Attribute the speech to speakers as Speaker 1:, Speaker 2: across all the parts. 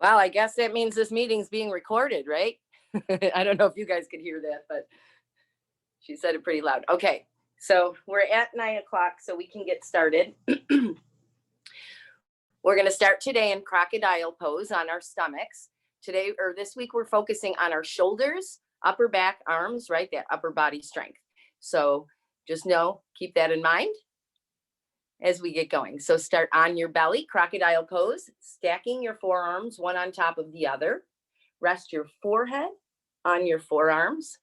Speaker 1: Well, I guess that means this meeting's being recorded, right? I don't know if you guys could hear that, but she said it pretty loud. Okay, so we're at 9 o'clock, so we can get started. We're going to start today in Crocodile Pose on our stomachs. Today, or this week, we're focusing on our shoulders, upper back, arms, right? That upper body strength. So just know, keep that in mind as we get going. So start on your belly, Crocodile Pose, stacking your forearms one on top of the other. Rest your forehead on your forearms.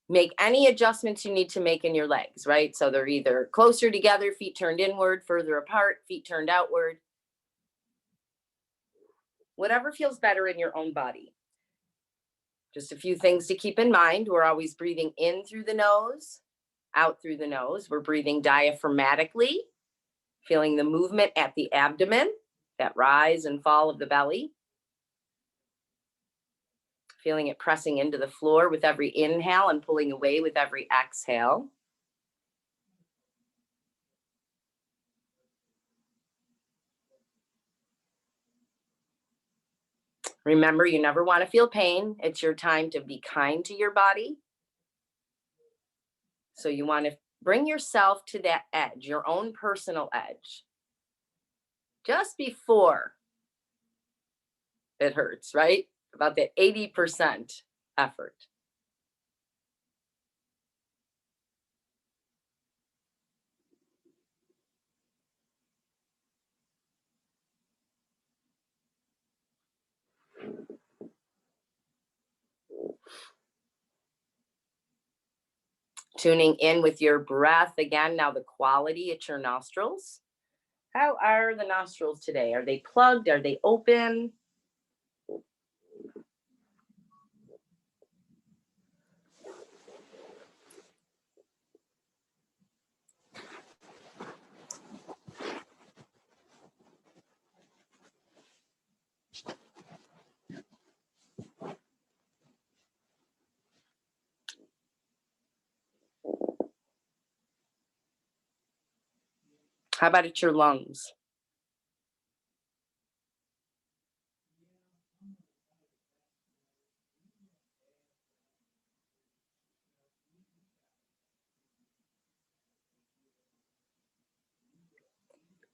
Speaker 1: Make any adjustments you need to make in your legs, right? So they're either closer together, feet turned inward, further apart, feet turned outward. Whatever feels better in your own body. Just a few things to keep in mind. We're always breathing in through the nose, out through the nose. We're breathing diaphragmatically, feeling the movement at the abdomen, that rise and fall of the belly. Feeling it pressing into the floor with every inhale and pulling away with every exhale. Remember, you never want to feel pain. It's your time to be kind to your body. So you want to bring yourself to that edge, your own personal edge, just before it hurts, right? About that 80% effort. Tuning in with your breath again. Now the quality at your nostrils. How are the nostrils today? Are they plugged? Are they open? How about at your lungs?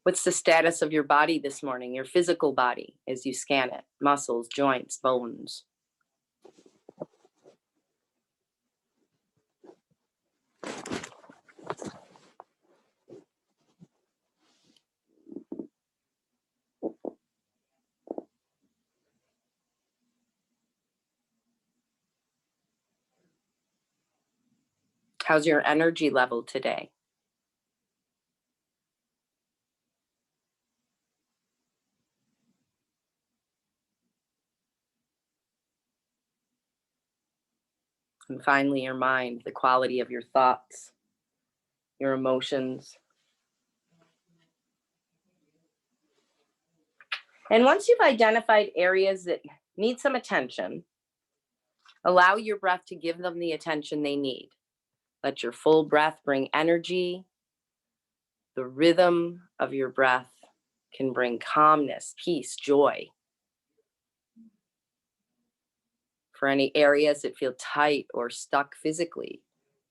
Speaker 1: What's the status of your body this morning, your physical body, as you scan it? Muscles, joints, bones. How's your energy level today? And finally, your mind, the quality of your thoughts, your emotions. And once you've identified areas that need some attention, allow your breath to give them the attention they need. Let your full breath bring energy. The rhythm of your breath can bring calmness, peace, joy. For any areas that feel tight or stuck physically,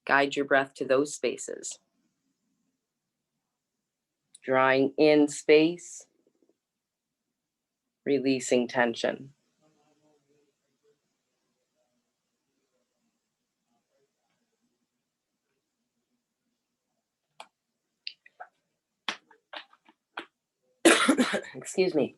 Speaker 1: guide your breath to those spaces. Drawing in space, releasing tension. Excuse me.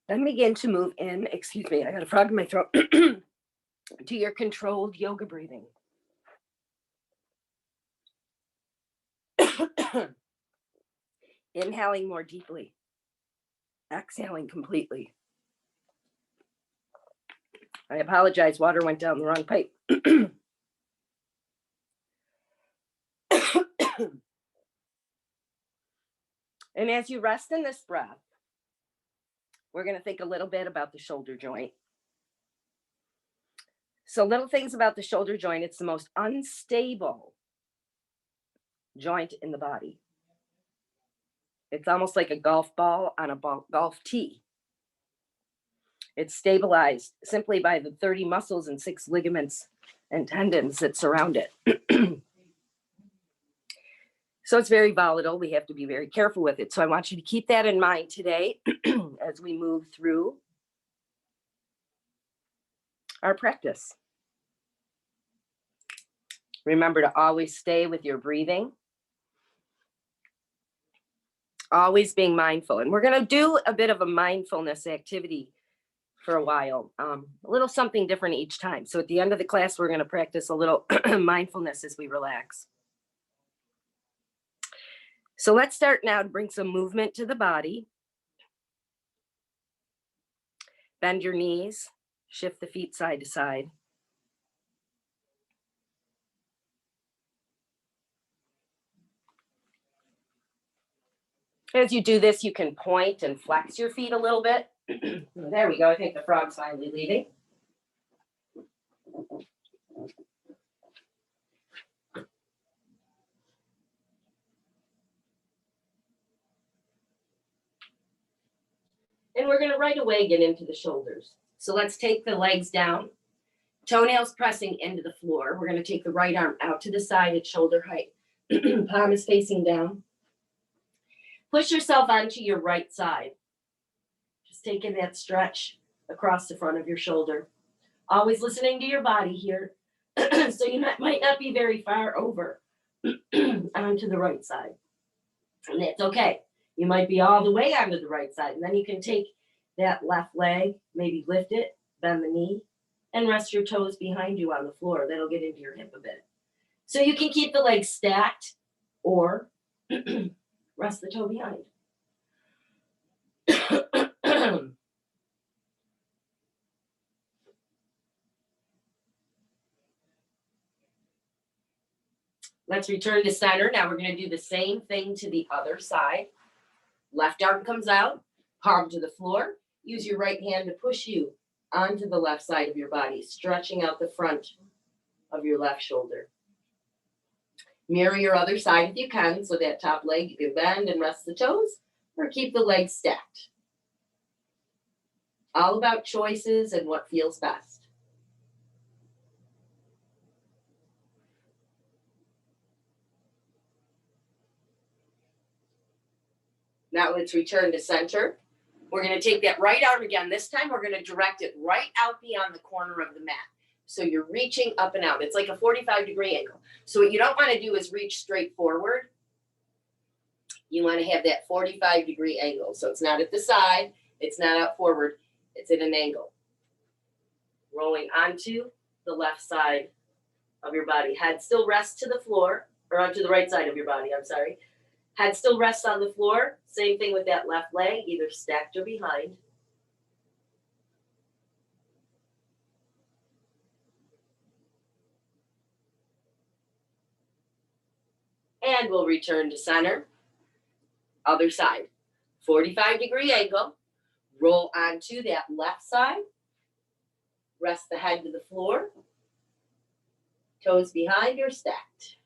Speaker 1: Then begin to move in, excuse me, I got a frog in my throat, to your controlled yoga breathing. Inhaling more deeply, exhaling completely. I apologize, water went down the wrong pipe. And as you rest in this breath, we're going to think a little bit about the shoulder joint. So little things about the shoulder joint, it's the most unstable joint in the body. It's almost like a golf ball on a golf tee. It's stabilized simply by the 30 muscles and 6 ligaments and tendons that surround it. So it's very volatile. We have to be very careful with it. So I want you to keep that in mind today as we move through our practice. Remember to always stay with your breathing. Always being mindful. And we're going to do a bit of a mindfulness activity for a while, a little something different each time. So at the end of the class, we're going to practice a little mindfulness as we relax. So let's start now to bring some movement to the body. Bend your knees, shift the feet side to side. As you do this, you can point and flex your feet a little bit. There we go. I think the frog's finally leaving. And we're going to right away get into the shoulders. So let's take the legs down, toenails pressing into the floor. We're going to take the right arm out to the side at shoulder height. Palm is facing down. Push yourself onto your right side. Just taking that stretch across the front of your shoulder. Always listening to your body here. So you might not be very far over onto the right side. And that's okay. You might be all the way onto the right side. And then you can take that left leg, maybe lift it, bend the knee, and rest your toes behind you on the floor. That'll get into your hip a bit. So you can keep the legs stacked or rest the toe behind. Let's return to center. Now we're going to do the same thing to the other side. Left arm comes out, palm to the floor. Use your right hand to push you onto the left side of your body, stretching out the front of your left shoulder. Mirror your other side if you can, so that top leg you can bend and rest the toes, or keep the legs stacked. All about choices and what feels best. Now let's return to center. We're going to take that right arm again. This time we're going to direct it right out beyond the corner of the mat. So you're reaching up and out. It's like a 45-degree angle. So what you don't want to do is reach straight forward. You want to have that 45-degree angle. So it's not at the side. It's not out forward. It's at an angle. Rolling onto the left side of your body. Head still rests to the floor, or onto the right side of your body, I'm sorry. Head still rests on the floor. Same thing with that left leg, either stacked or behind. And we'll return to center. Other side. 45-degree angle. Roll onto that left side. Rest the head to the floor. Toes behind or stacked.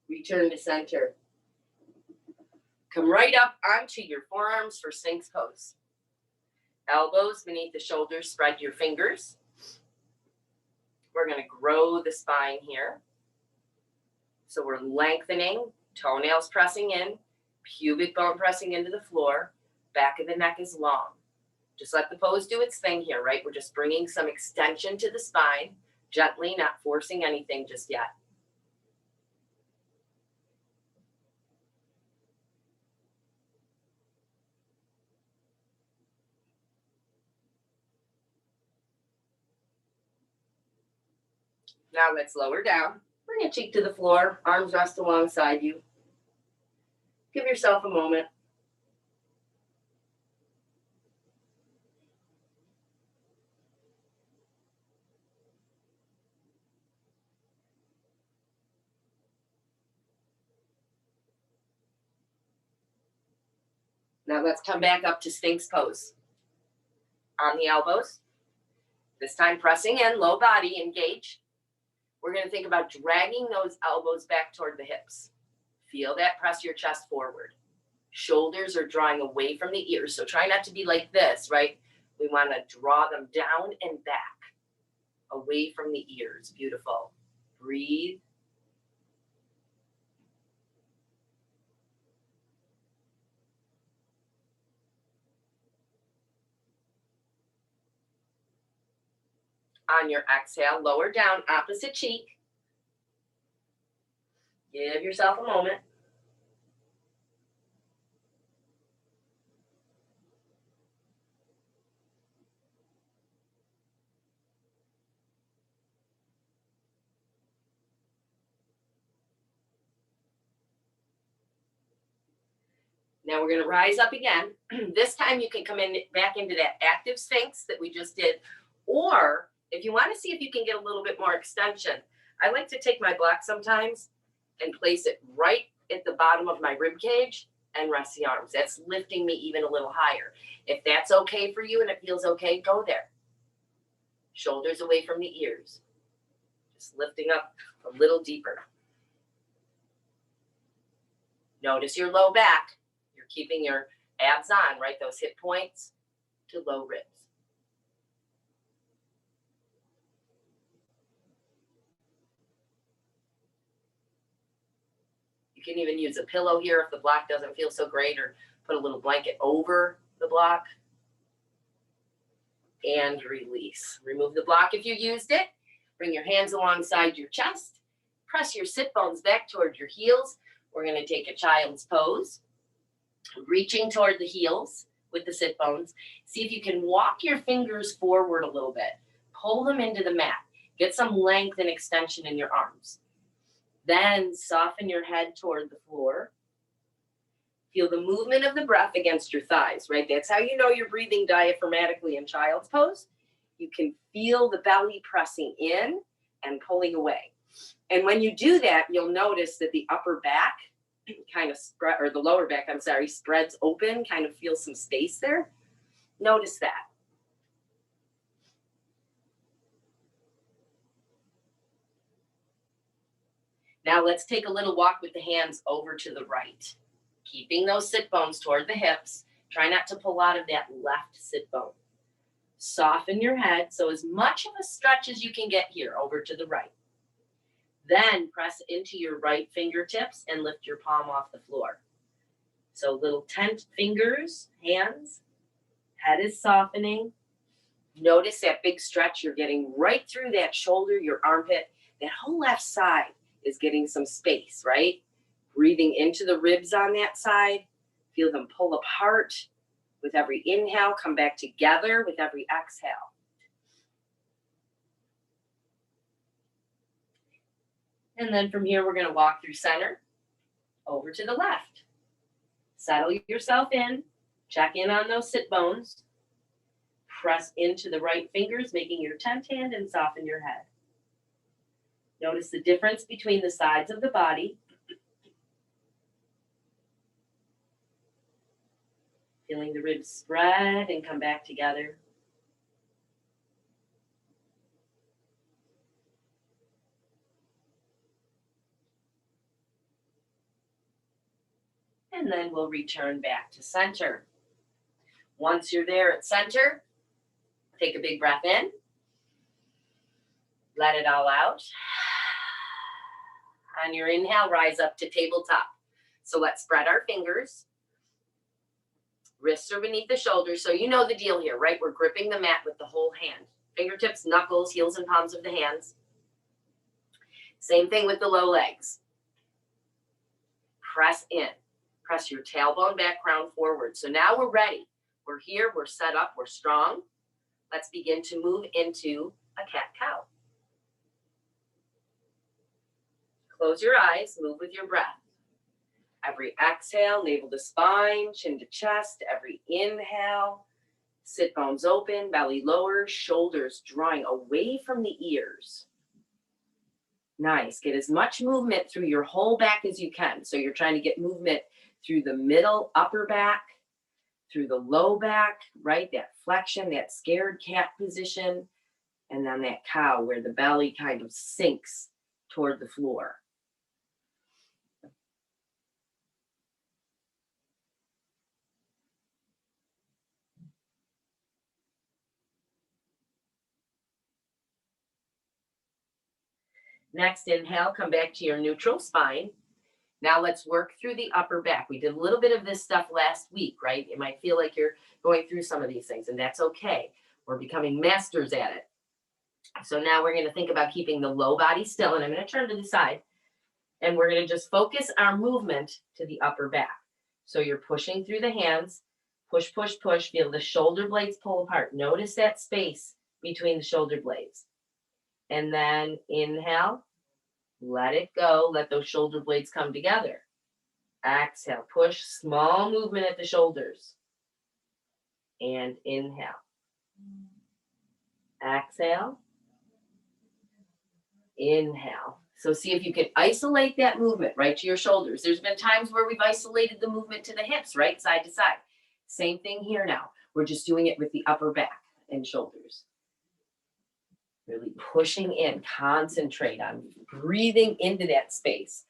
Speaker 1: Return to center. Come right up onto your forearms for Sphinx pose. Elbows beneath the shoulders, spread your fingers. We're going to grow the spine here. So we're lengthening, toenails pressing in, pubic bone pressing into the floor, back of the neck is long. Just let the pose do its thing here, right? We're just bringing some extension to the spine, gently, not forcing anything just yet. Now let's lower down. Bring Bring a cheek to the floor, arms rest alongside you. Give yourself a moment. Now let's come back up to Sphinx pose. On the elbows. This time pressing in, low body, engage. We're going to think about dragging those elbows back toward the hips. Feel that, press your chest forward. Shoulders are drawing away from the ears, so try not to be like this, right? We want to draw them down and back, away from the ears. Beautiful. Breathe. On your exhale, lower down, opposite cheek. Give yourself a moment. Now we're going to rise up again. This time you can come in back into that active Sphinx that we just did. Or if you want to see if you can get a little bit more extension, I like to take my block sometimes and place it right at the bottom of my rib cage and rest the arms. That's lifting me even a little higher. If that's okay for you and it feels okay, go there. Shoulders away from the ears. Just lifting up a little deeper. Notice your low back. You're keeping your abs on, right? Those hip points to low ribs. You can even use a pillow here if the block doesn't feel so great, or put a little blanket over the block. And release. Remove the block if you used it. Bring your hands alongside your chest. Press your sit bones back toward your heels. We're going to take a child's pose. Reaching toward the heels with the sit bones. See if you can walk your fingers forward a little bit. Pull them into the mat. Get some length and extension in your arms. Then soften your head toward the floor. Feel the movement of the breath against your thighs, right? That's how you know you're breathing diaphragmatically in child's pose. You can feel the belly pressing in and pulling away. And when you do that, you'll notice that the upper back kind of spread, or the lower back, I'm sorry, spreads open, kind of feel some space there. Notice that. Now let's take a little walk with the hands over to the right. Keeping those sit bones toward the hips. Try not to pull out of that left sit bone. Soften your head, so as much of a stretch as you can get here over to the right. Then press into your right fingertips and lift your palm off the floor. So little tent fingers, hands, head is softening. Notice that big stretch. You're getting right through that shoulder, your armpit. That whole left side is getting some space, right? Breathing into the ribs on that side. Feel them pull apart with every inhale. Come back together with every exhale. And then from here, we're going to walk through center, over to the left. Settle yourself in. Check in on those sit bones. Press into the right fingers, making your tent hand, and soften your head. Notice the difference between the sides of the body. Feeling the ribs spread and come back together. And then we'll return back to center. Once you're there at center, take a big breath in. Let it all out. On your inhale, rise up to tabletop. So let's spread our fingers. Wrists are beneath the shoulders. So you know the deal here, right? We're gripping the mat with the whole hand. Fingertips, knuckles, heels and palms of the hands. Same thing with the low legs. Press in. Press your tailbone back, crown forward. So now we're ready. We're here, we're set up, we're strong. Let's begin to move into a cat-cow. Close your eyes, move with your breath. Every exhale, navel to spine, chin to chest. Every inhale, sit bones open, belly lower, shoulders drawing away from the ears. Nice. Get as much movement through your whole back as you can. So you're trying to get movement through the middle, upper back, through the low back, right? That flexion, that scared cat position, and then that cow where the belly kind of sinks toward the floor. Next, inhale, come back to your neutral spine. Now let's work through the upper back. We did a little bit of this stuff last week, right? It might feel like you're going through some of these things, and that's okay. We're becoming masters at it. So now we're going to think about keeping the low body still, and I'm going to turn to the side, and we're going to just focus our movement to the upper back. So you're pushing through the hands, push, push, push, feel the shoulder blades pull apart. Notice that space between the shoulder blades. And then inhale, let it go, let those shoulder blades come together. Exhale, push, small movement at the shoulders. And inhale. Exhale. Inhale. So see if you can isolate that movement right to your shoulders. There's been times where we've isolated the movement to the hips, right? Side to side. Same thing here now. We're just doing it with the upper back and shoulders. Really pushing in, concentrate on breathing into that space.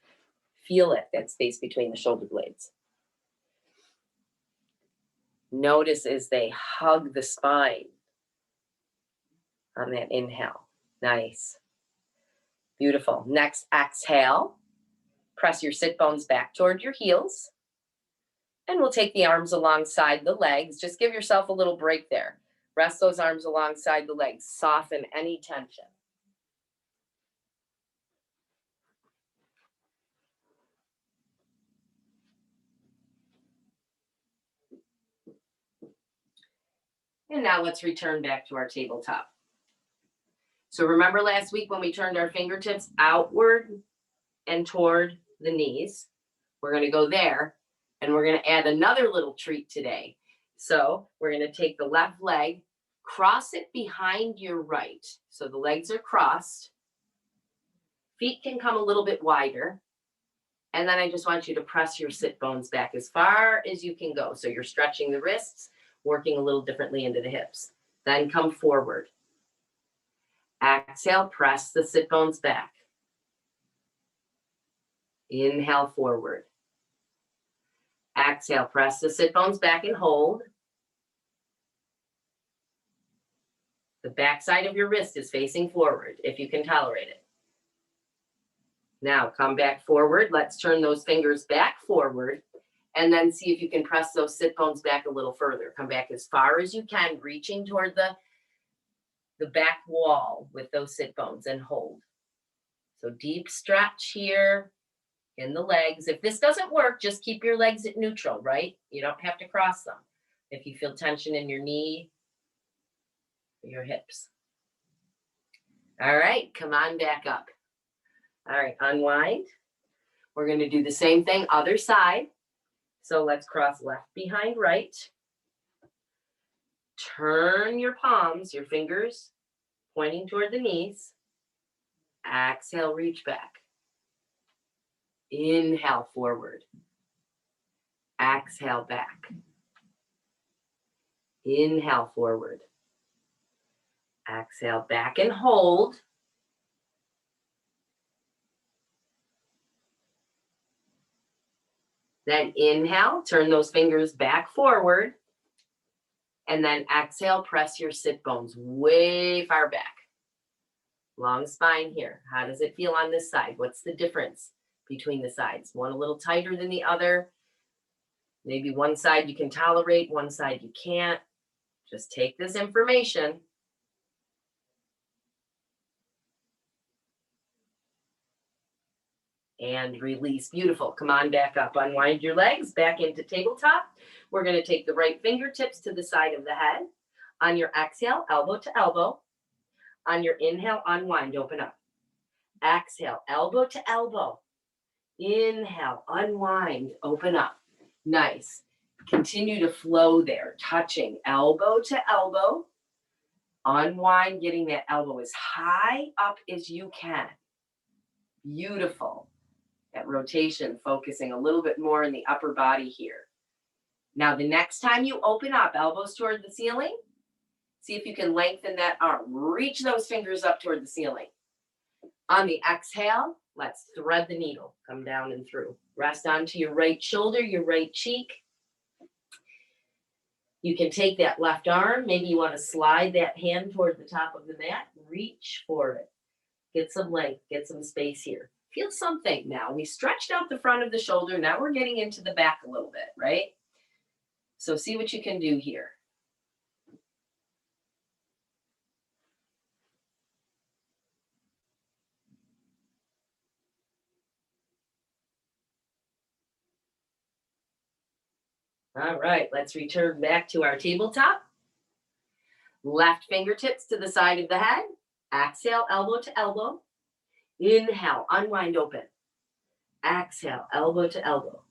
Speaker 1: Feel it, that space between the shoulder blades. Notice as they hug the spine on that inhale. Nice. Beautiful. Next, exhale. Press your sit bones back toward your heels. And we'll take the arms alongside the legs. Just give yourself a little break there. Rest those arms alongside the legs. Soften any tension. And now let's return back to our tabletop. So remember last week when we turned our fingertips outward and toward the knees? We're going to go there, and we're going to add another little treat today. So we're going to take the left leg, cross it behind your right. So the legs are crossed. Feet can come a little bit wider. And then I just want you to press your sit bones back as far as you can go. So you're stretching the wrists, working a little differently into the hips. Then come forward. Exhale, press the sit bones back. Inhale, forward. Exhale, press the sit bones back and hold. The back side of your wrist is facing forward if you can tolerate it. Now come back forward. Let's turn those fingers back forward and then see if you can press those sit bones back a little further. Come back as far as you can, reaching toward the back wall with those sit bones and hold. So deep stretch here in the legs. If this doesn't work, just keep your legs at neutral, right? You don't have to cross them. If you feel tension in your knee, your hips. All right, come on back up. All right, unwind. We're going to do the same thing, other side. So let's cross left behind right. Turn your palms, your fingers pointing toward the knees. Exhale, reach back. Inhale, forward. Exhale, back. Inhale, forward. Exhale, back and hold. Then inhale, turn those fingers back forward. And then exhale, press your sit bones way far back. Long spine here. How does it feel on this side? What's the difference between the sides? One a little tighter than the other. Maybe one side you can tolerate, one side you can't. Just take this information. And release. Beautiful. Come on back up. Unwind your legs back into tabletop. We're going to take the right fingertips to the side of the head. On your exhale, elbow to elbow. On your inhale, unwind, open up. Exhale, elbow to elbow. Inhale, unwind, open up. Nice. Continue to flow there, touching elbow to elbow. Unwind, getting that elbow as high up as you can. Beautiful. That rotation, focusing a little bit more in the upper body here. Now, the next time you open up, elbows toward the ceiling, see if you can lengthen that arm. Reach those fingers up toward the ceiling. On the exhale, let's thread the needle. Come down and through. Rest onto your right shoulder, your right cheek. You can take that left arm. Maybe you want to slide that hand toward the top of the mat. Reach for it. Get some length, get some space here. Feel something now. We stretched out the front of the shoulder. Now we're getting into the back a little bit, right? So see what you can do here. All right, let's return back to our tabletop. Left fingertips to the side of the head. Exhale, elbow to elbow. Inhale, unwind, open. Exhale, elbow to elbow.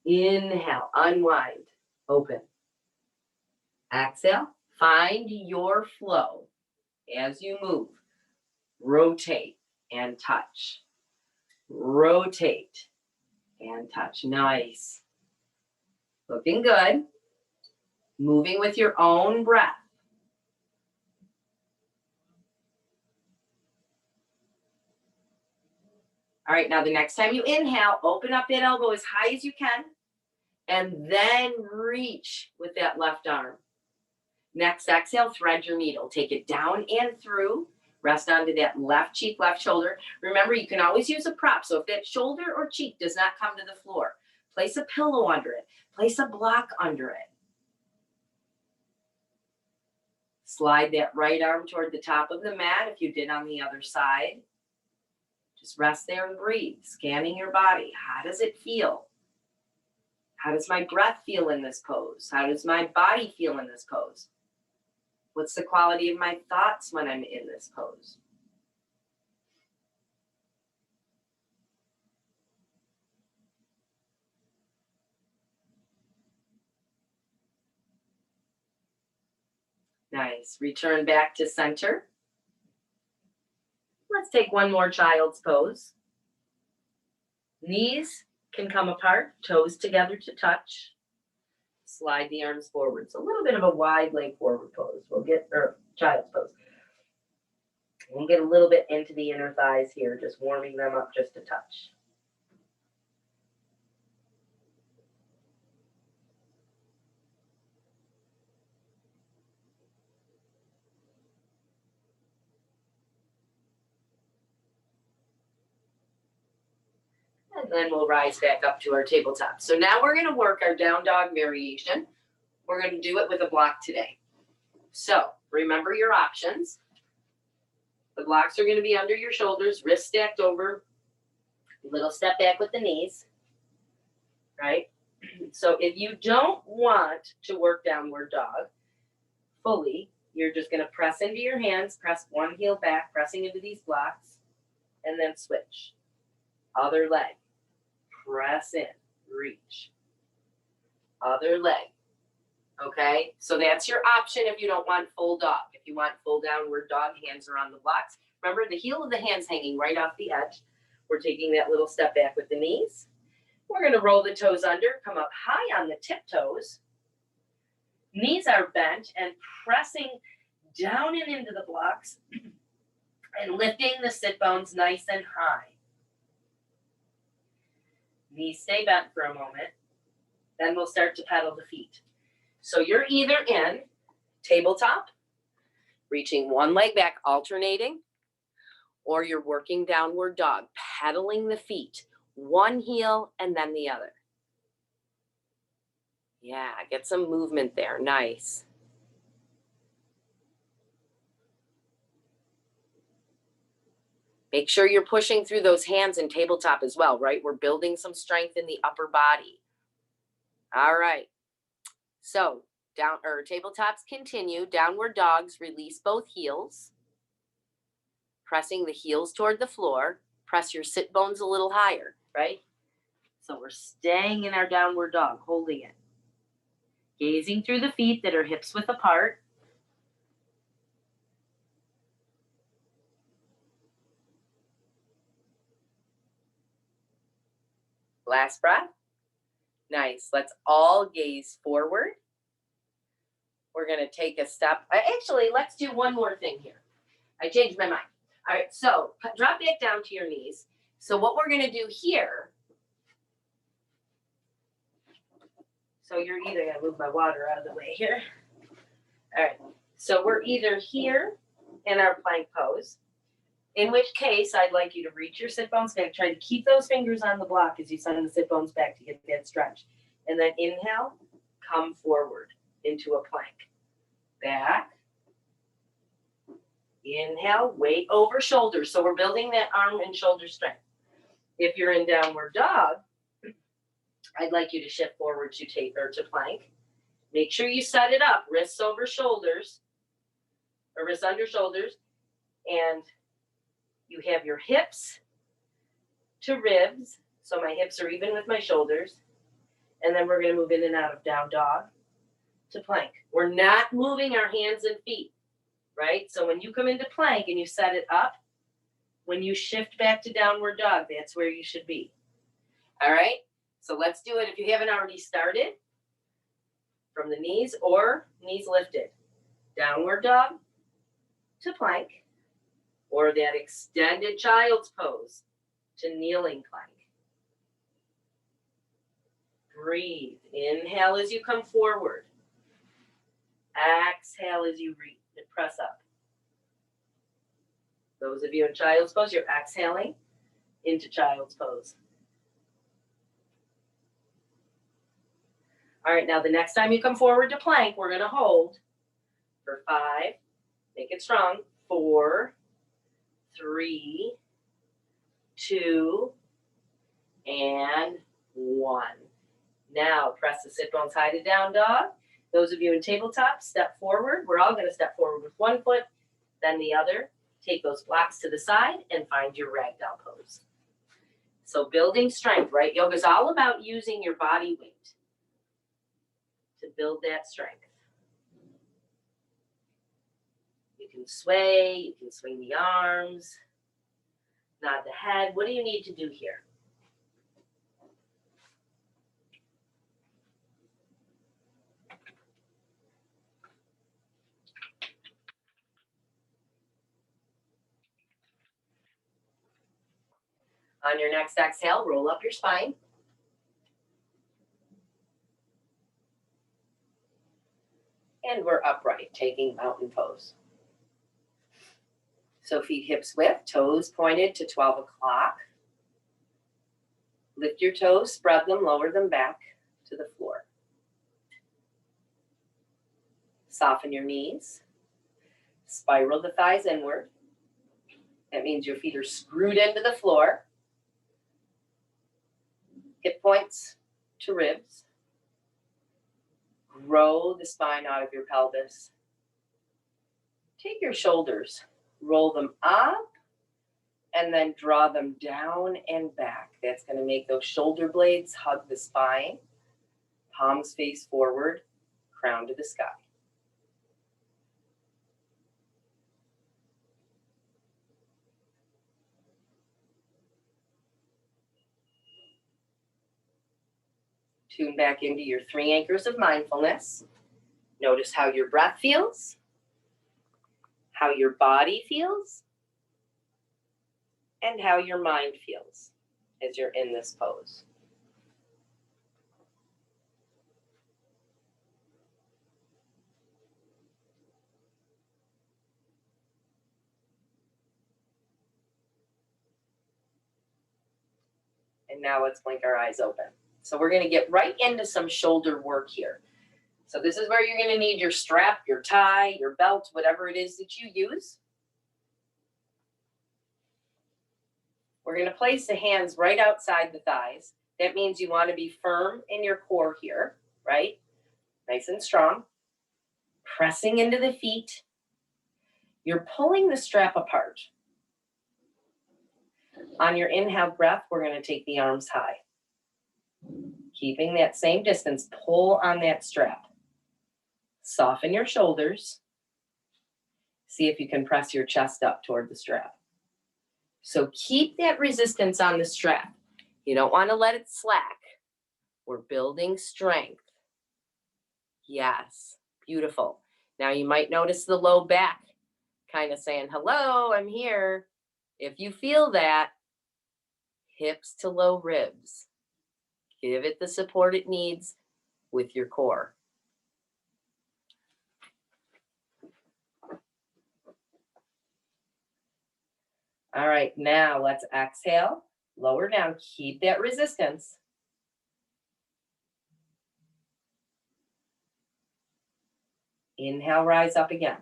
Speaker 1: Inhale, unwind, open. Exhale, find your flow as you move. Rotate and touch. Rotate and touch. Nice. Looking good. Moving with your own breath. All right, now the next time you inhale, open up that elbow as high as you can, and then reach with that left arm. Next exhale, thread your needle. Take it down and through. Rest onto that left cheek, left shoulder. Remember, you can always use a prop. So if that shoulder or cheek does not come to the floor, place a pillow under it. Place a block under it. Slide that right arm toward the top of the mat if you did on the other side. Just rest there and breathe, scanning your body. How does it feel? How does my breath feel in this pose? How does my body feel in this pose? What's the quality of my thoughts when I'm in this pose? Nice. Return back to center. Let's take one more child's pose. Knees can come apart, toes together to touch. Slide the arms forward. So a little bit of a wide leg forward pose. Or child's pose. We'll get a little bit into the inner thighs here, just warming them up just a touch. And then we'll rise back up to our tabletop. So now we're going to work our down dog variation. We're going to do it with a block today. So remember your options. The blocks are going to be under your shoulders, wrists stacked over, little step back with the knees, right? So if you don't want to work downward dog fully, you're just going to press into your hands, press one heel back, pressing into these blocks, and then switch. Other leg. Press in, reach. Other leg. Okay, so that's your option if you don't want full dog. If you want full downward dog, hands are on the blocks. Remember, the heel of the hand's hanging right off the edge. We're taking that little step back with the knees. We're going to roll the toes under, come up high on the tiptoes. Knees are bent and pressing down and into the blocks and lifting the sit bones nice and high. Knees stay bent for a moment. Then we'll start to pedal the feet. So you're either in tabletop, reaching one leg back, alternating, or you're working downward dog, pedaling the feet, one heel and then the other. Yeah, get some movement there. Nice. Make sure you're pushing through those hands in tabletop as well, right? We're building some strength in the upper body. All right. So tabletops continue. Downward dogs, release both heels. pressing the heels toward the floor. Press your sit bones a little higher, right? So we're staying in our downward dog, holding it. Gazing through the feet that are hips width apart. Last breath. Nice. Let's all gaze forward. We're going to take a step. Actually, let's do one more thing here. I changed my mind. All right, so drop back down to your knees. So what we're going to do here, so you're either going to move my water out of the way here. All right, so we're either here in our plank pose, in which case I'd like you to reach your sit bones back. Try to keep those fingers on the block as you send the sit bones back to get that stretch. And then inhale, come forward into a plank. Back. Inhale, weight over shoulders. So we're building that arm and shoulder strength. If you're in downward dog, I'd like you to shift forward to taper to plank. Make sure you set it up, wrists over shoulders, or wrists under shoulders, and you have your hips to ribs. So my hips are even with my shoulders. And then we're going to move in and out of down dog to plank. We're not moving our hands and feet, right? So when you come into plank and you set it up, when you shift back to downward dog, that's where you should be. All right? So let's do it. If you haven't already started, from the knees or knees lifted. Downward dog to plank, or that extended child's pose to kneeling plank. Breathe. Inhale as you come forward. Exhale as you reach and press up. Those of you in child's pose, you're exhaling into child's pose. All right, now the next time you come forward to plank, we're going to hold for 5, make it strong, 4, 3, 2, and 1. Now press the sit bones high to down dog. Those of you in tabletop, step forward. We're all going to step forward with one foot, then the other. Take those blocks to the side and find your ragdoll pose. So building strength, right? Yoga is all about using your body weight to build that strength. You can sway, you can swing the arms, nod the head. What do you need to do here? On your next exhale, roll up your spine. And we're upright, taking mountain pose. So feet hips width, toes pointed to 12 o'clock. Lift your toes, spread them, lower them back to the floor. Soften your knees. Spiral the thighs inward. That means your feet are screwed into the floor. Hip points to ribs. Grow the spine out of your pelvis. Take your shoulders, roll them up, and then draw them down and back. That's going to make those shoulder blades hug the spine. Palms face forward, crown to the sky. Tune back into your 3 anchors of mindfulness. Notice how your breath feels, how your body feels, and how your mind feels as you're in this pose. And now let's blink our eyes open. So we're going to get right into some shoulder work here. So this is where you're going to need your strap, your tie, your belt, whatever it is that you use. We're going to place the hands right outside the thighs. That means you want to be firm in your core here, right? Nice and strong. Pressing into the feet. You're pulling the strap apart. On your inhale breath, we're going to take the arms high. Keeping that same distance, pull on that strap. Soften your shoulders. See if you can press your chest up toward the strap. So keep that resistance on the strap. You don't want to let it slack. We're building strength. Yes, beautiful. Now you might notice the low back kind of saying, hello, I'm here. If you feel that, hips to low ribs. Give it the support it needs with your core. All right, now let's exhale, lower down, keep that resistance. Inhale, rise up again.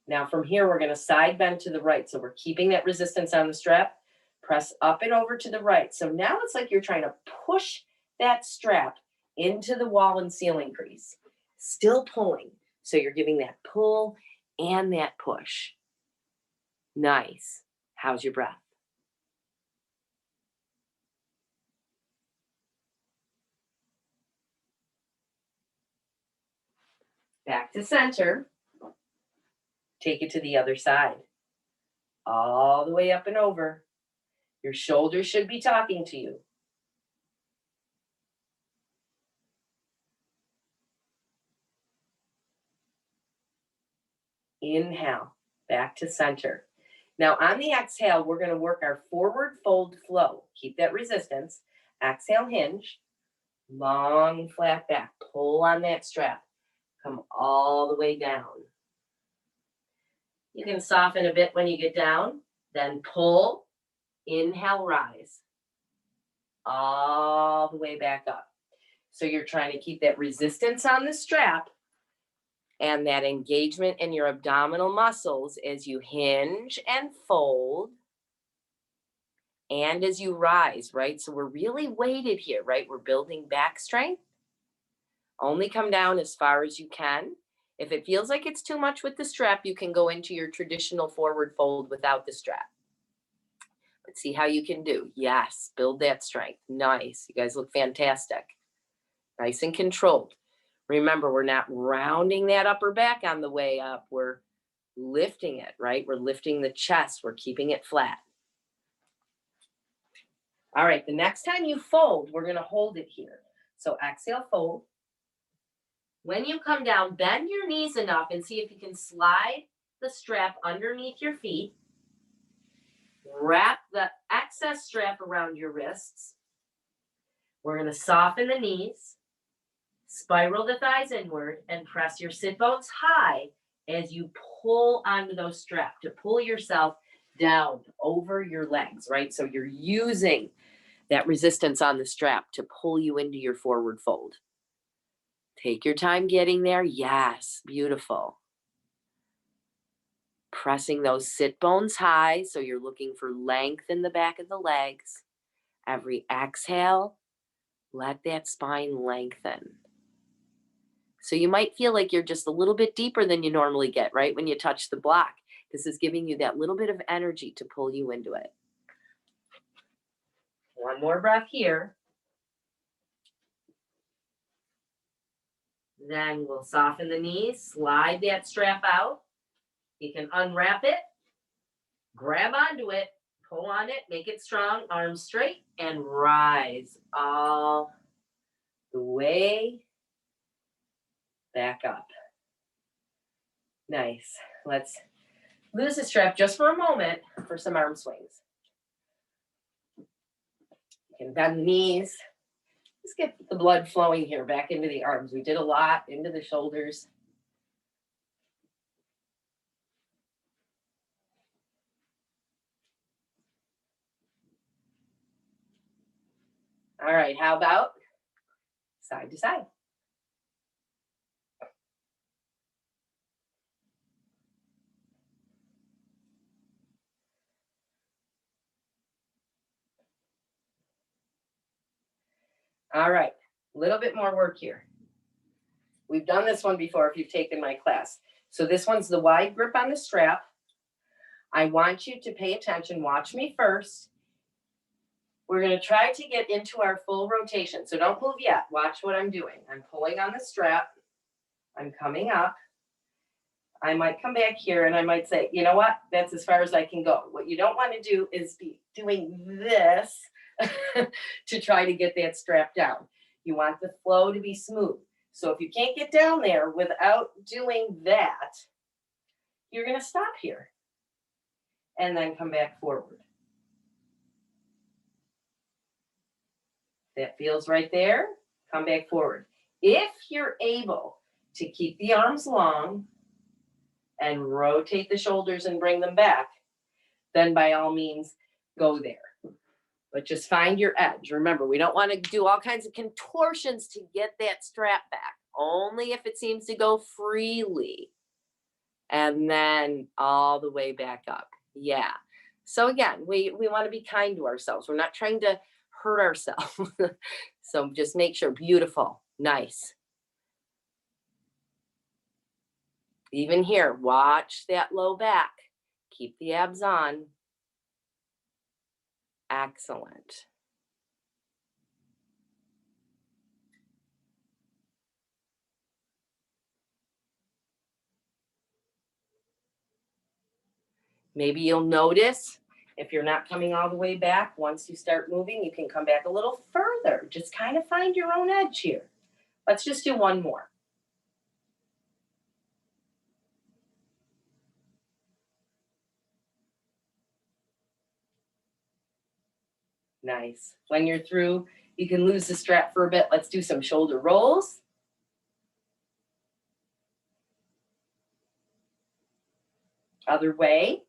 Speaker 1: Now from here, we're gonna side bend to the right. So we're keeping that resistance on the strap, press up and over to the right. So now it's like you're trying to push that strap into the wall and ceiling crease, still pulling. So you're giving that pull and that push. Nice. How's your breath? Back to center. Take it to the other side. All the way up and over. Your shoulders should be talking to you. Inhale, back to center. Now on the exhale, we're going to work our forward fold flow. Keep that resistance. Exhale, hinge. Long, flat back. Pull on that strap. Come all the way down. You can soften a bit when you get down. Then pull. Inhale, rise. All the way back up. So you're trying to keep that resistance on the strap and that engagement in your abdominal muscles as you hinge and fold and as you rise, right? So we're really weighted here, right? We're building back strength. Only come down as far as you can. If it feels like it's too much with the strap, you can go into your traditional forward fold without the strap. Let's see how you can do. Yes, build that strength. Nice. You guys look fantastic. Nice and controlled. Remember, we're not rounding that upper back on the way up. We're lifting it, right? We're lifting the chest. We're keeping it flat. All right, the next time you fold, we're going to hold it here. So exhale, fold. When you come down, bend your knees enough and see if you can slide the strap underneath your feet. Wrap the excess strap around your wrists. We're going to soften the knees, spiral the thighs inward, and press your sit bones high as you pull onto those straps to pull yourself down over your legs, right? So you're using that resistance on the strap to pull you into your forward fold. Take your time getting there. Yes, beautiful. Pressing those sit bones high, so you're looking for length in the back of the legs. Every exhale, let that spine lengthen. So you might feel like you're just a little bit deeper than you normally get, right? When you touch the block. This is giving you that little bit of energy to pull you into it. One more breath here. Then we'll soften the knees, slide that strap out. You can unwrap it, grab onto it, pull on it, make it strong, arms straight, and rise all the way back up. Nice. Let's lose the strap just for a moment for some arm swings. You can bend the knees. Let's get the blood flowing here back into the arms. We did a lot into the shoulders. All right, how about side to side? All right, a little bit more work here. We've done this one before if you've taken my class. So this one's the wide grip on the strap. I want you to pay attention. Watch me first. We're going to try to get into our full rotation. So don't move yet. Watch what I'm doing. I'm pulling on the strap. I'm coming up. I might come back here and I might say, you know what? That's as far as I can go. What you don't want to do is be doing this to try to get that strap down. You want the flow to be smooth. So if you can't get down there without doing that, you're going to stop here and then come back forward. That feels right there. Come back forward. If you're able to keep the arms long and rotate the shoulders and bring them back, then by all means, go there. But just find your edge. Remember, we don't want to do all kinds of contortions to get that strap back. Only if it seems to go freely. And then all the way back up. Yeah. So again, we want to be kind to ourselves. We're not trying to hurt ourselves. So just make sure. Beautiful. Nice. Even here, watch that low back. Keep the abs on. Excellent. Maybe you'll notice if you're not coming all the way back, once you start moving, you can come back a little further. Just kind of find your own edge here. Let's just do one more. Nice. When you're through, you can lose the strap for a bit. Let's do some shoulder rolls. Other way.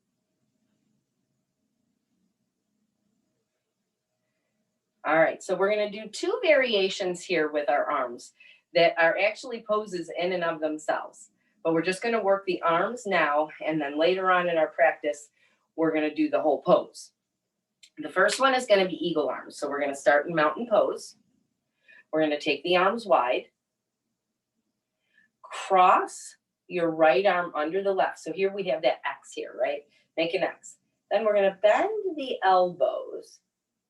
Speaker 1: All right, so we're going to do two variations here with our arms that are actually poses in and of themselves. But we're just going to work the arms now, and then later on in our practice, we're going to do the whole pose. The first one is going to be eagle arms. So we're going to start in mountain pose. We're going to take the arms wide. Cross your right arm under the left. So here we have that X here, right? Make an X. Then we're going to bend the elbows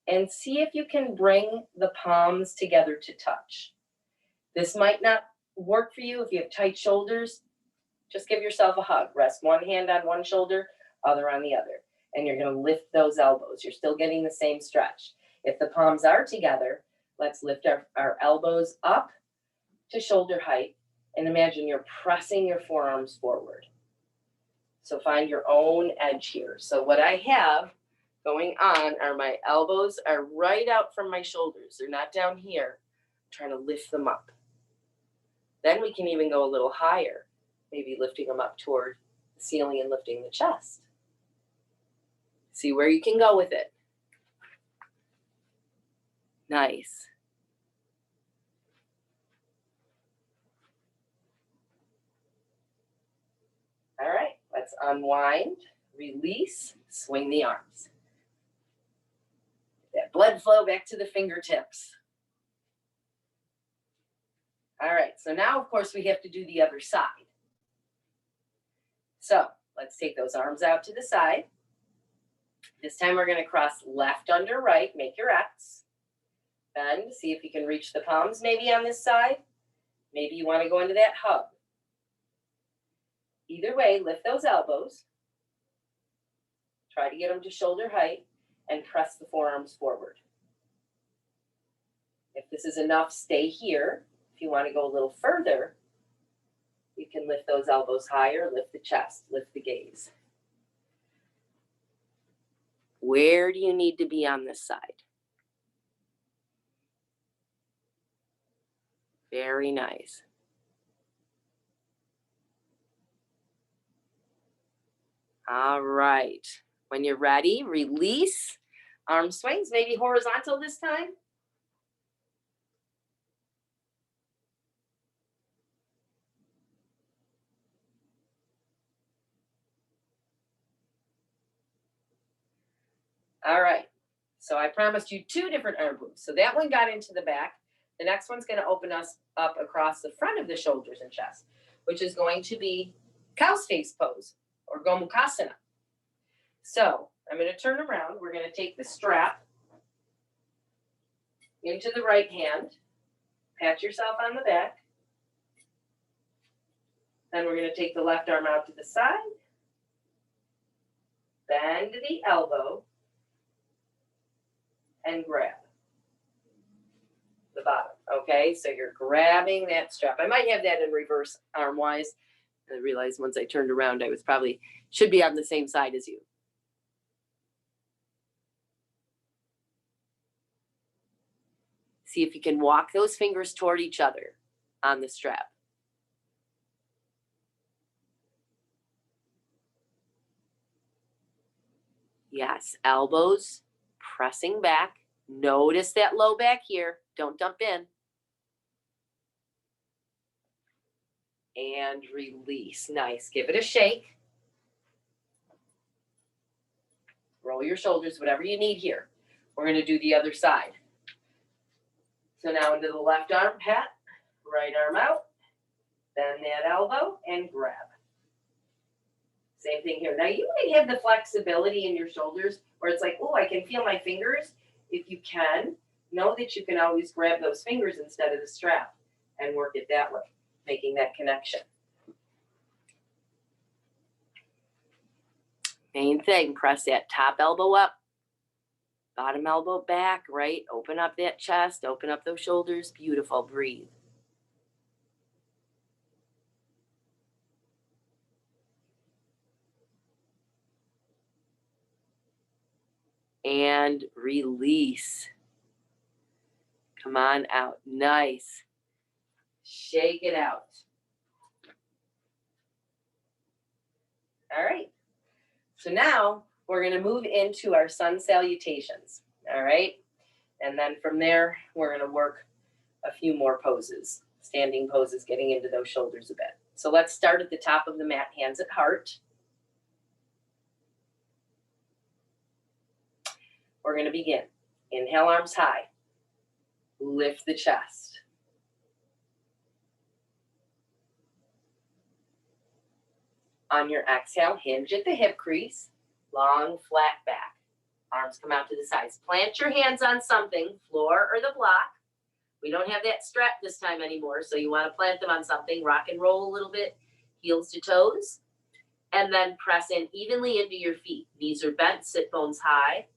Speaker 1: and see if you can bring the palms together to touch. This might not work for you if you have tight shoulders. Just give yourself a hug. Rest one hand on one shoulder, other on the other. And you're going to lift those elbows. You're still getting the same stretch. If the palms are together, let's lift our elbows up to shoulder height. And imagine you're pressing your forearms forward. So find your own edge here. So what I have going on are my elbows are right out from my shoulders. They're not down here. I'm trying to lift them up. Then we can even go a little higher, maybe lifting them up toward the ceiling and lifting the chest. See where you can go with it. Nice. All right, let's unwind, release, swing the arms. That blood flow back to the fingertips. All right, so now, of course, we have to do the other side. So let's take those arms out to the side. This time we're going to cross left under right, make your X. Bend, see if you can reach the palms maybe on this side. Maybe you want to go into that hug. Either way, lift those elbows. Try to get them to shoulder height and press the forearms forward. If this is enough, stay here. If you want to go a little further, you can lift those elbows higher, lift the chest, lift the gaze. Where do you need to be on this side? Very nice. All right. When you're ready, release. Arm swings, maybe horizontal this time. All right. So I promised you two different arm moves. So that one got into the back. The next one's going to open us up across the front of the shoulders and chest, which is going to be cow's face pose or Gomukasana. So I'm going to turn around. We're going to take the strap into the right hand. Pat yourself on the back. Then we're going to take the left arm out to the side. Bend the elbow and grab the bottom. Okay, so you're grabbing that strap. I might have that in reverse arm-wise. I realized once I turned around, I was probably should be on the same side as you. See if you can walk those fingers toward each other on the strap. Yes, elbows pressing back. Notice that low back here. Don't dump in. And release. Nice. Give it a shake. Roll your shoulders, whatever you need here. We're going to do the other side. So now into the left arm, pat. Right arm out. Bend that elbow and grab. Same thing here. Now you might have the flexibility in your shoulders where it's like, oh, I can feel my fingers. If you can, know that you can always grab those fingers instead of the strap and work it that way, making that connection. Main thing, press that top elbow up, bottom elbow back, right? Open up that chest, open up those shoulders. Beautiful. Breathe. And release. Come on out. Nice. Shake it out. All right. So now we're going to move into our sun salutations. All right. And then from there, we're going to work a few more poses, standing poses, getting into those shoulders a bit. So let's start at the top of the mat, hands at heart. We're going to begin. Inhale, arms high. Lift the chest. On your exhale, hinge at the hip crease. Long, flat back. Arms come out to the sides. Plant your hands on something, floor or the block. We don't have that strap this time anymore, so you want to plant them on something. Rock and roll a little bit, heels to toes. And then press in evenly into your feet. Knees are bent, sit bones high.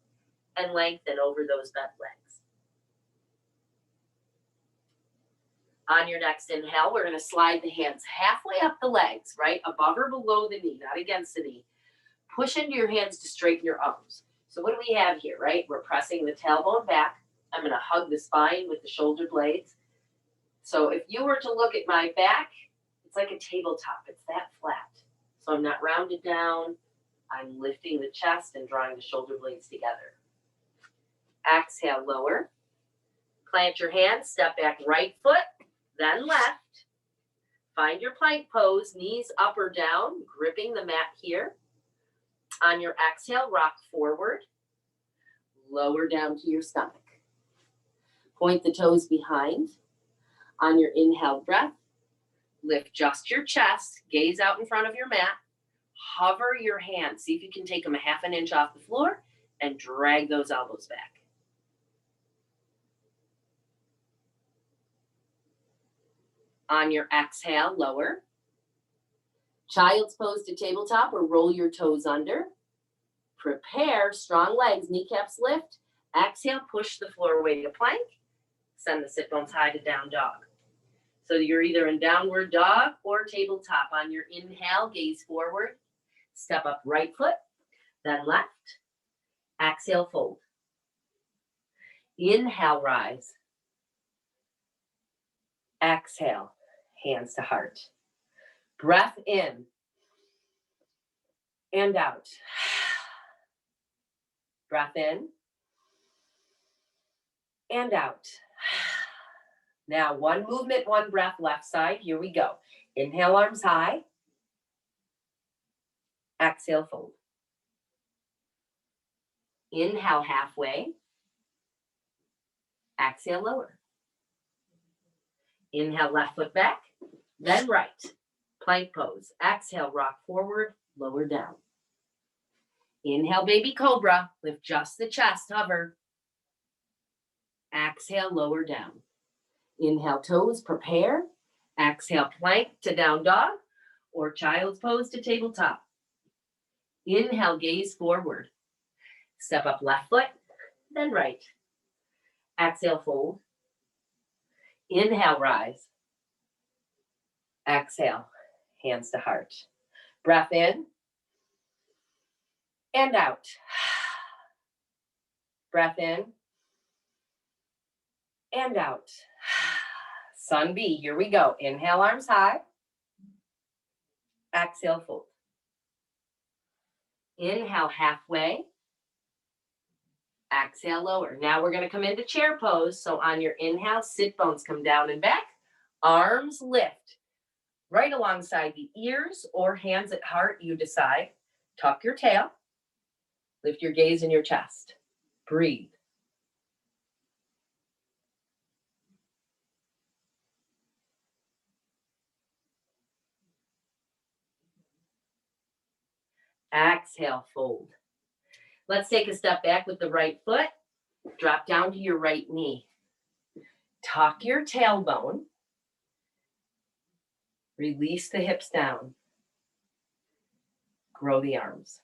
Speaker 1: And lengthen over those bent legs. On your next inhale, we're going to slide the hands halfway up the legs, right? Above or below the knee, not against the knee. Push into your hands to straighten your arms. So what do we have here, right? We're pressing the tailbone back. I'm going to hug the spine with the shoulder blades. So if you were to look at my back, it's like a tabletop. It's that flat. So I'm not rounded down. I'm lifting the chest and drawing the shoulder blades together. Exhale, lower. Plant your hands, step back right foot, then left. Find your plank pose, knees up or down, gripping the mat here. On your exhale, rock forward. Lower down to your stomach. Point the toes behind. On your inhale breath, lift just your chest, gaze out in front of your mat. Hover your hands. See if you can take them a half an inch off the floor and drag those elbows back. On your exhale, lower. Child's pose to tabletop or roll your toes under. Prepare, strong legs, kneecaps lift. Exhale, push the floor away to plank. Send the sit bones high to down dog. So you're either in downward dog or tabletop. On your inhale, gaze forward. Step up right foot, then left. Exhale, fold. Inhale, rise. Exhale, hands to heart. Breath in and out. Breath in and out. Now, one movement, one breath, left side. Here we go. Inhale, arms high. Exhale, fold. Inhale, halfway. Exhale, lower. Inhale, left foot back, then right. Plank pose. Exhale, rock forward, lower down. Inhale, baby cobra. Lift just the chest, hover. Exhale, lower down. Inhale, toes, prepare. Exhale, plank to down dog or child's pose to tabletop. Inhale, gaze forward. Step up left foot, then right. Exhale, fold. Inhale, rise. Exhale, hands to heart. Breath in and out. Breath in and out. Sun B, here we go. Inhale, arms high. Exhale, fold. Inhale, halfway. Exhale, lower. Now we're going to come into chair pose. So on your inhale, sit bones come down and back. Arms lift right alongside the ears or hands at heart, you decide. Tuck your tail. Lift your gaze in your chest. Breathe. Exhale, fold. Let's take a step back with the right foot. Drop down to your right knee. Tuck your tailbone. Release the hips down. Grow the arms.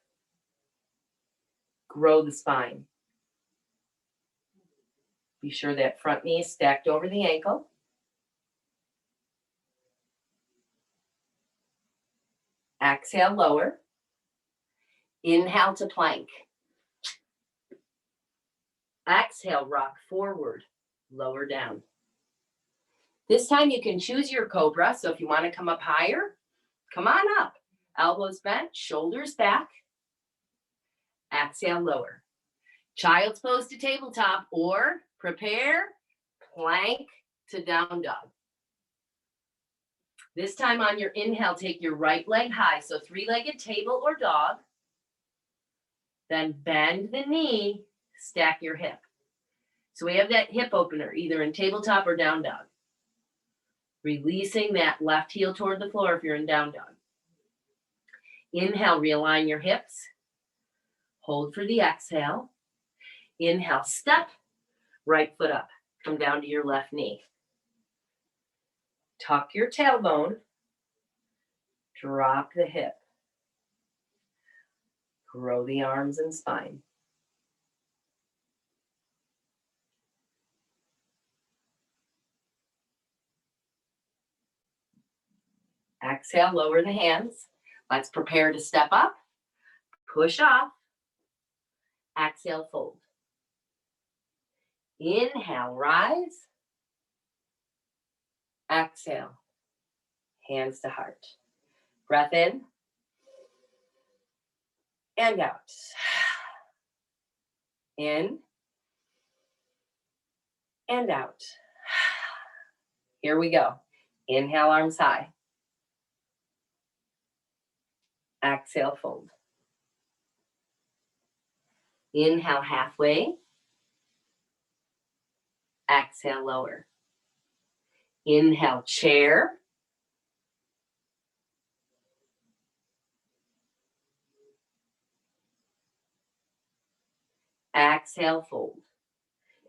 Speaker 1: Grow the spine. Be sure that front knee is stacked over the ankle. Exhale, lower. Inhale to plank. Exhale, rock forward, lower down. This time you can choose your cobra. So if you want to come up higher, come on up. Elbows bent, shoulders back. Exhale, lower. Child's pose to tabletop or prepare, plank to down dog. This time on your inhale, take your right leg high. So three-legged table or dog. Then bend the knee, stack your hip. So we have that hip opener, either in tabletop or down dog. Releasing that left heel toward the floor if you're in down dog. Inhale, realign your hips. Hold for the exhale. Inhale, step, right foot up. Come down to your left knee. Tuck your tailbone. Drop the hip. Grow the arms and spine. Exhale, lower the hands. Let's prepare to step up. Push off. Exhale, fold. Inhale, rise. Exhale, hands to heart. Breath in and out. In and out. Here we go. Inhale, arms high. Exhale, fold. Inhale, halfway. Exhale, lower. Inhale, chair. Exhale, fold.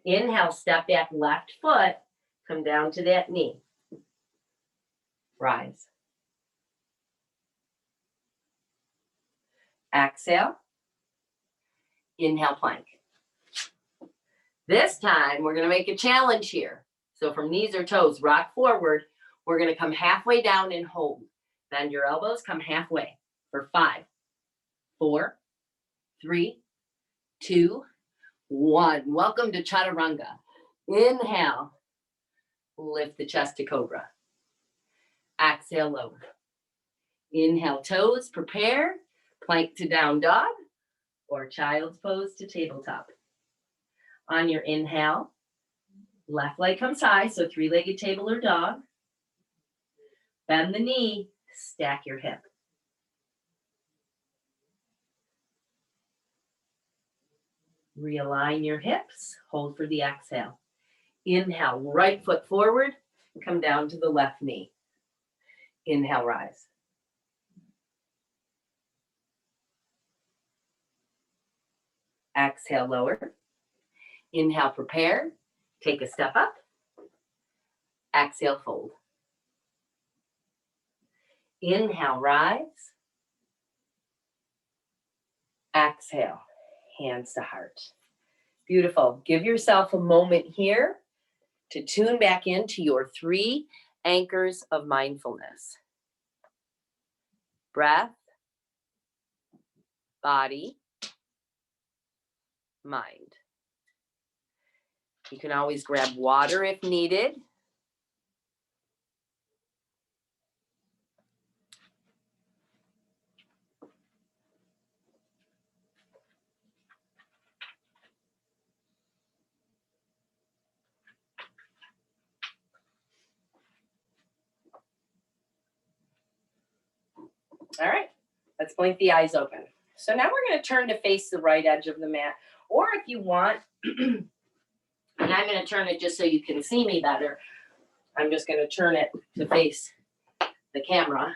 Speaker 1: Inhale, step back left foot. Come down to that knee. Rise. Exhale. Inhale, plank. This time, we're going to make a challenge here. So from knees or toes, rock forward. We're going to come halfway down and hold. Bend your elbows, come halfway for 5, 4, 3, 2, 1. Welcome to Chaturanga. Inhale. Lift the chest to cobra. Exhale, lower. Inhale, toes, prepare. Plank to down dog or child's pose to tabletop. On your inhale, left leg comes high, so three-legged table or dog. Bend the knee, stack your hip. Realign your hips, hold for the exhale. Inhale, right foot forward, come down to the left knee. Inhale, rise. Exhale, lower. Inhale, prepare. Take a step up. Exhale, fold. Inhale, rise. Exhale, hands to heart. Beautiful. Give yourself a moment here to tune back into your 3 anchors of mindfulness. Breath, body, mind. You can always grab water if needed. All right, let's blink the eyes open. So now we're going to turn to face the right edge of the mat. Or if you want, and I'm going to turn it just so you can see me better. I'm just going to turn it to face the camera.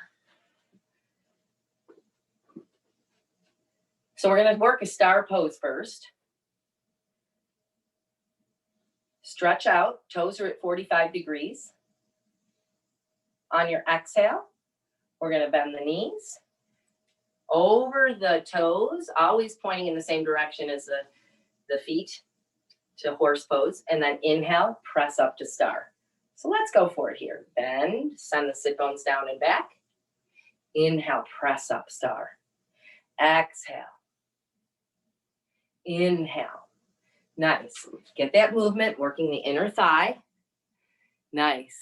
Speaker 1: So we're going to work a star pose first. Stretch out, toes are at 45 degrees. On your exhale, we're going to bend the knees. Over the toes, always pointing in the same direction as the feet to horse pose. And then inhale, press up to star. So let's go for it here. Bend, send the sit bones down and back. Inhale, press up, star. Exhale. Inhale. Nice. Get that movement, working the inner thigh. Nice.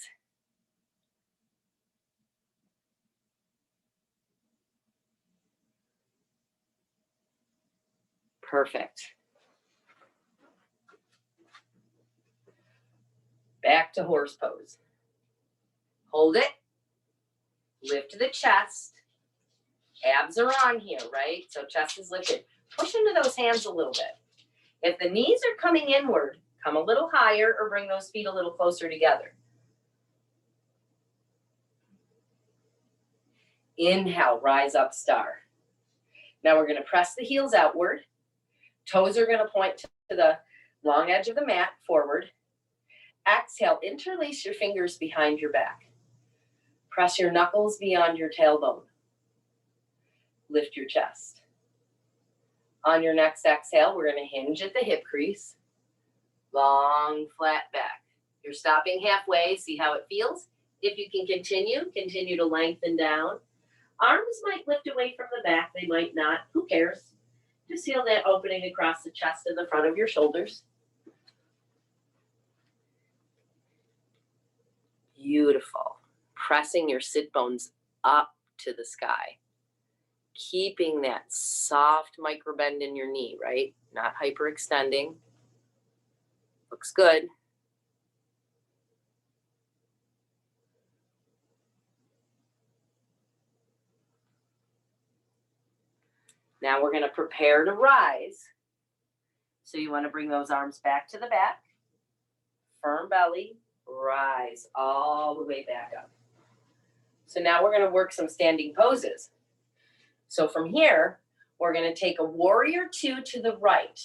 Speaker 1: Perfect. Back to horse pose. Hold it. Lift the chest. Abs are on here, right? So chest is lifted. Push into those hands a little bit. If the knees are coming inward, come a little higher or bring those feet a little closer together. Inhale, rise up, star. Now we're going to press the heels outward. Toes are going to point to the long edge of the mat, forward. Exhale, interlace your fingers behind your back. Press your knuckles beyond your tailbone. Lift your chest. On your next exhale, we're going to hinge at the hip crease. Long, flat back. You're stopping halfway. See how it feels? If you can continue to lengthen down. Arms might lift away from the back. They might not. Who cares? Just feel that opening across the chest and the front of your shoulders. Beautiful. Pressing your sit bones up to the sky. Keeping that soft micro bend in your knee, right? Not hyperextending. Looks good. Now we're going to prepare to rise. So you want to bring those arms back to the back. Firm belly, rise all the way back up. So now we're going to work some standing poses. So from here, we're going to take a warrior 2 to the right.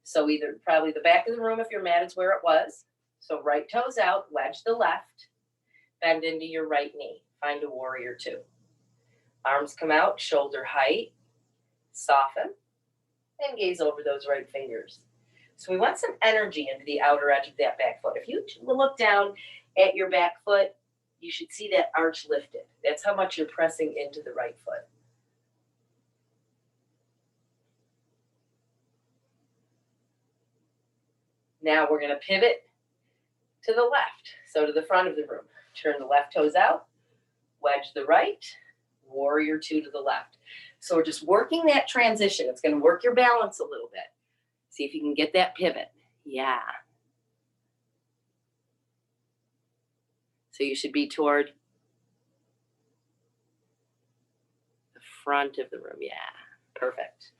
Speaker 1: So either probably the back of the room if your mat is where it was. So right toes out, wedge the left, bend into your right knee. Find a warrior 2. Arms come out, shoulder height, soften, and gaze over those right fingers. So we want some energy into the outer edge of that back foot. If you look down at your back foot, you should see that arch lifted. That's how much you're pressing into the right foot. Now we're going to pivot to the left, so to the front of the room. Turn the left toes out, wedge the right, warrior 2 to the left. So we're just working that transition. It's going to work your balance a little bit. See if you can get that pivot. Yeah. So you should be toward the front of the room. Yeah, perfect.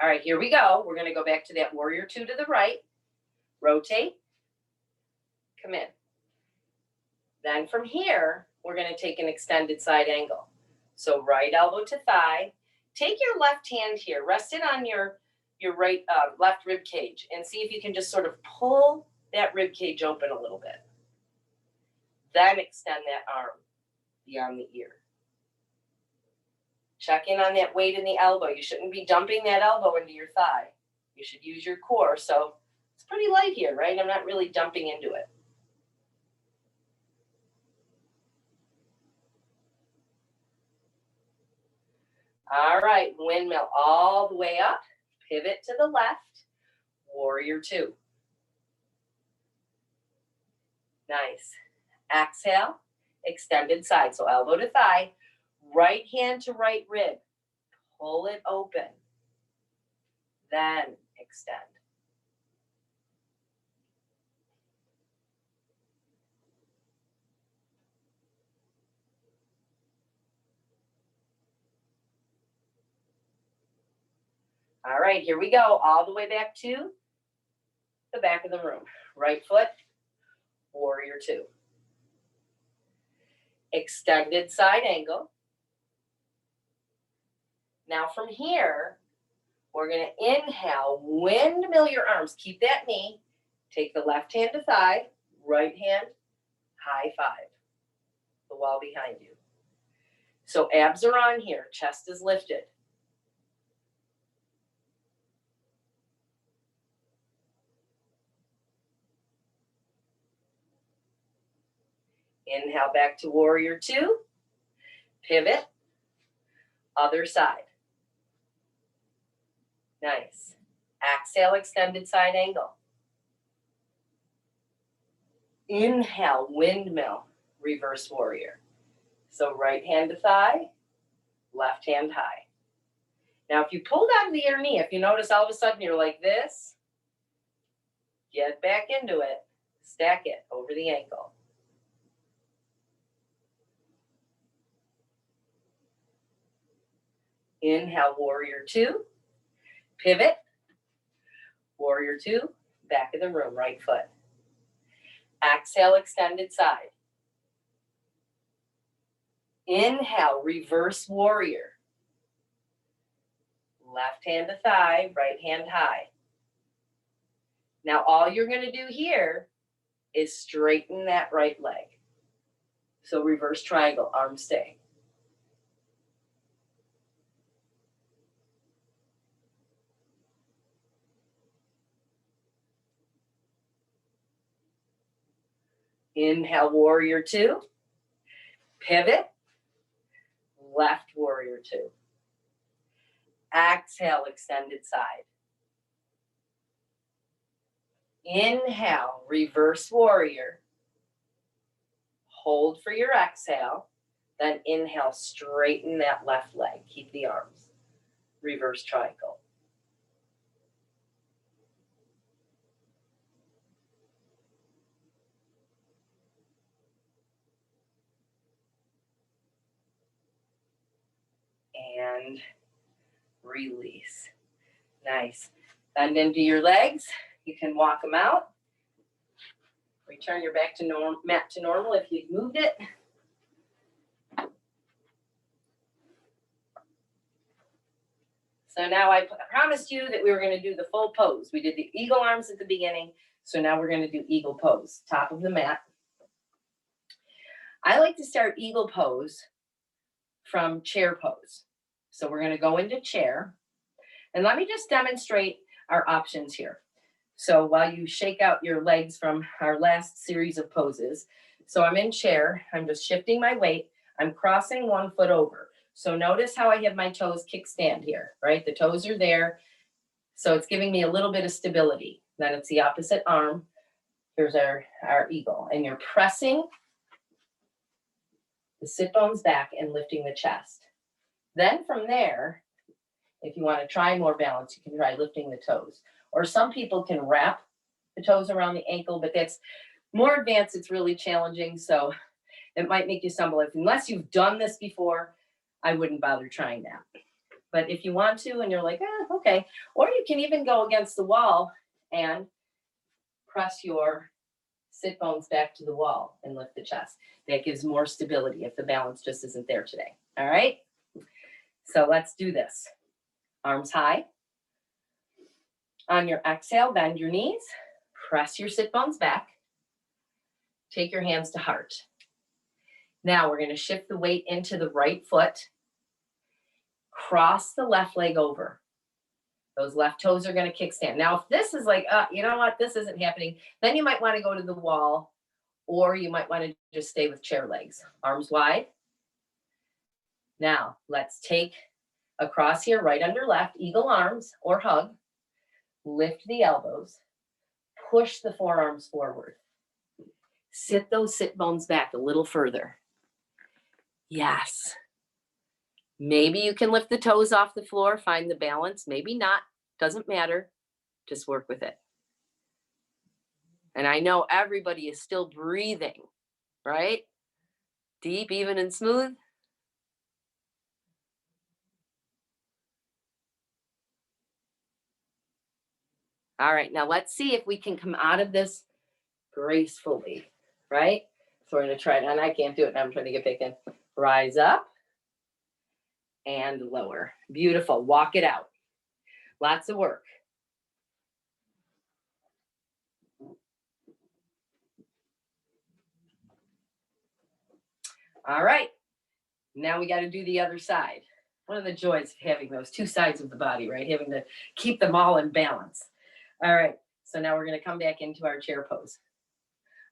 Speaker 1: All right, here we go. We're going to go back to that warrior 2 to the right. Rotate. Come in. Then from here, we're going to take an extended side angle. So right elbow to thigh. Take your left hand here, rest it on your right left rib cage, and see if you can just sort of pull that rib cage open a little bit. Then extend that arm beyond the ear. Check in on that weight in the elbow. You shouldn't be dumping that elbow into your thigh. You should use your core. So it's pretty light here, right? I'm not really dumping into it. All right, windmill all the way up. Pivot to the left. Warrior two. Nice. Exhale, extended side. So elbow to thigh, right hand to right rib. Pull it open. Then extend. All right, here we go. All the way back to the back of the room. Right foot, warrior two. Extended side angle. Now from here, we're going to inhale, windmill your arms. Keep that knee. Take the left hand to thigh, right hand, high five. The wall behind you. So abs are on here, chest is lifted. Inhale back to warrior two. Pivot. Other side. Nice. Exhale, extended side angle. Inhale, windmill, reverse warrior. So right hand to thigh, left hand high. Now, if you pulled out of the inner knee, if you notice all of a sudden you're like this, get back into it, stack it over the ankle. Inhale, warrior two, pivot, warrior two, back of the room, right foot. Exhale, extended side. Inhale, reverse warrior. Left hand to thigh, right hand high. Now all you're going to do here is straighten that right leg. So reverse triangle, arms stay. Inhale, warrior two. Pivot, left warrior two. Exhale, extended side. Inhale, reverse warrior. Hold for your exhale. Then inhale, straighten that left leg. Keep the arms. Reverse triangle. And release. Nice. Bend into your legs. You can walk them out. Return your back to mat to normal if you've moved it. So now I promised you that we were going to do the full pose. We did the eagle arms at the beginning. So now we're going to do eagle pose, top of the mat. I like to start eagle pose from chair pose. So we're going to go into chair. And let me just demonstrate our options here. So while you shake out your legs from our last series of poses. So I'm in chair. I'm just shifting my weight. I'm crossing one foot over. So notice how I have my toes kickstand here, right? The toes are there. So it's giving me a little bit of stability. Then it's the opposite arm. Here's our eagle. And you're pressing the sit bones back and lifting the chest. Then from there, if you want to try more balance, you can try lifting the toes. Or some people can wrap the toes around the ankle, but that's more advanced. It's really challenging. So it might make you stumble. Unless you've done this before, I wouldn't bother trying that. But if you want to and you're like, okay. Or you can even go against the wall and press your sit bones back to the wall and lift the chest. That gives more stability if the balance just isn't there today. All right. So let's do this. Arms high. On your exhale, bend your knees. Press your sit bones back. Take your hands to heart. Now we're going to shift the weight into the right foot. Cross the left leg over. Those left toes are going to kickstand. Now, if this is like, you know what, this isn't happening, then you might want to go to the wall, or you might want to just stay with chair legs. Arms wide. Now, let's take across here, right under left, eagle arms or hug. Lift the elbows. Push the forearms forward. Sit those sit bones back a little further. Yes. Maybe you can lift the toes off the floor, find the balance. Maybe not. Doesn't matter. Just work with it. And I know everybody is still breathing, right? Deep, even, and smooth. All right, now let's see if we can come out of this gracefully, right? So we're going to try it, and I can't do it now. I'm trying to get back in. Rise up and lower. Beautiful. Walk it out. Lots of work. All right. Now we got to do the other side. One of the joys of having those two sides of the body, right? Having to keep them all in balance. All right. So now we're going to come back into our chair pose.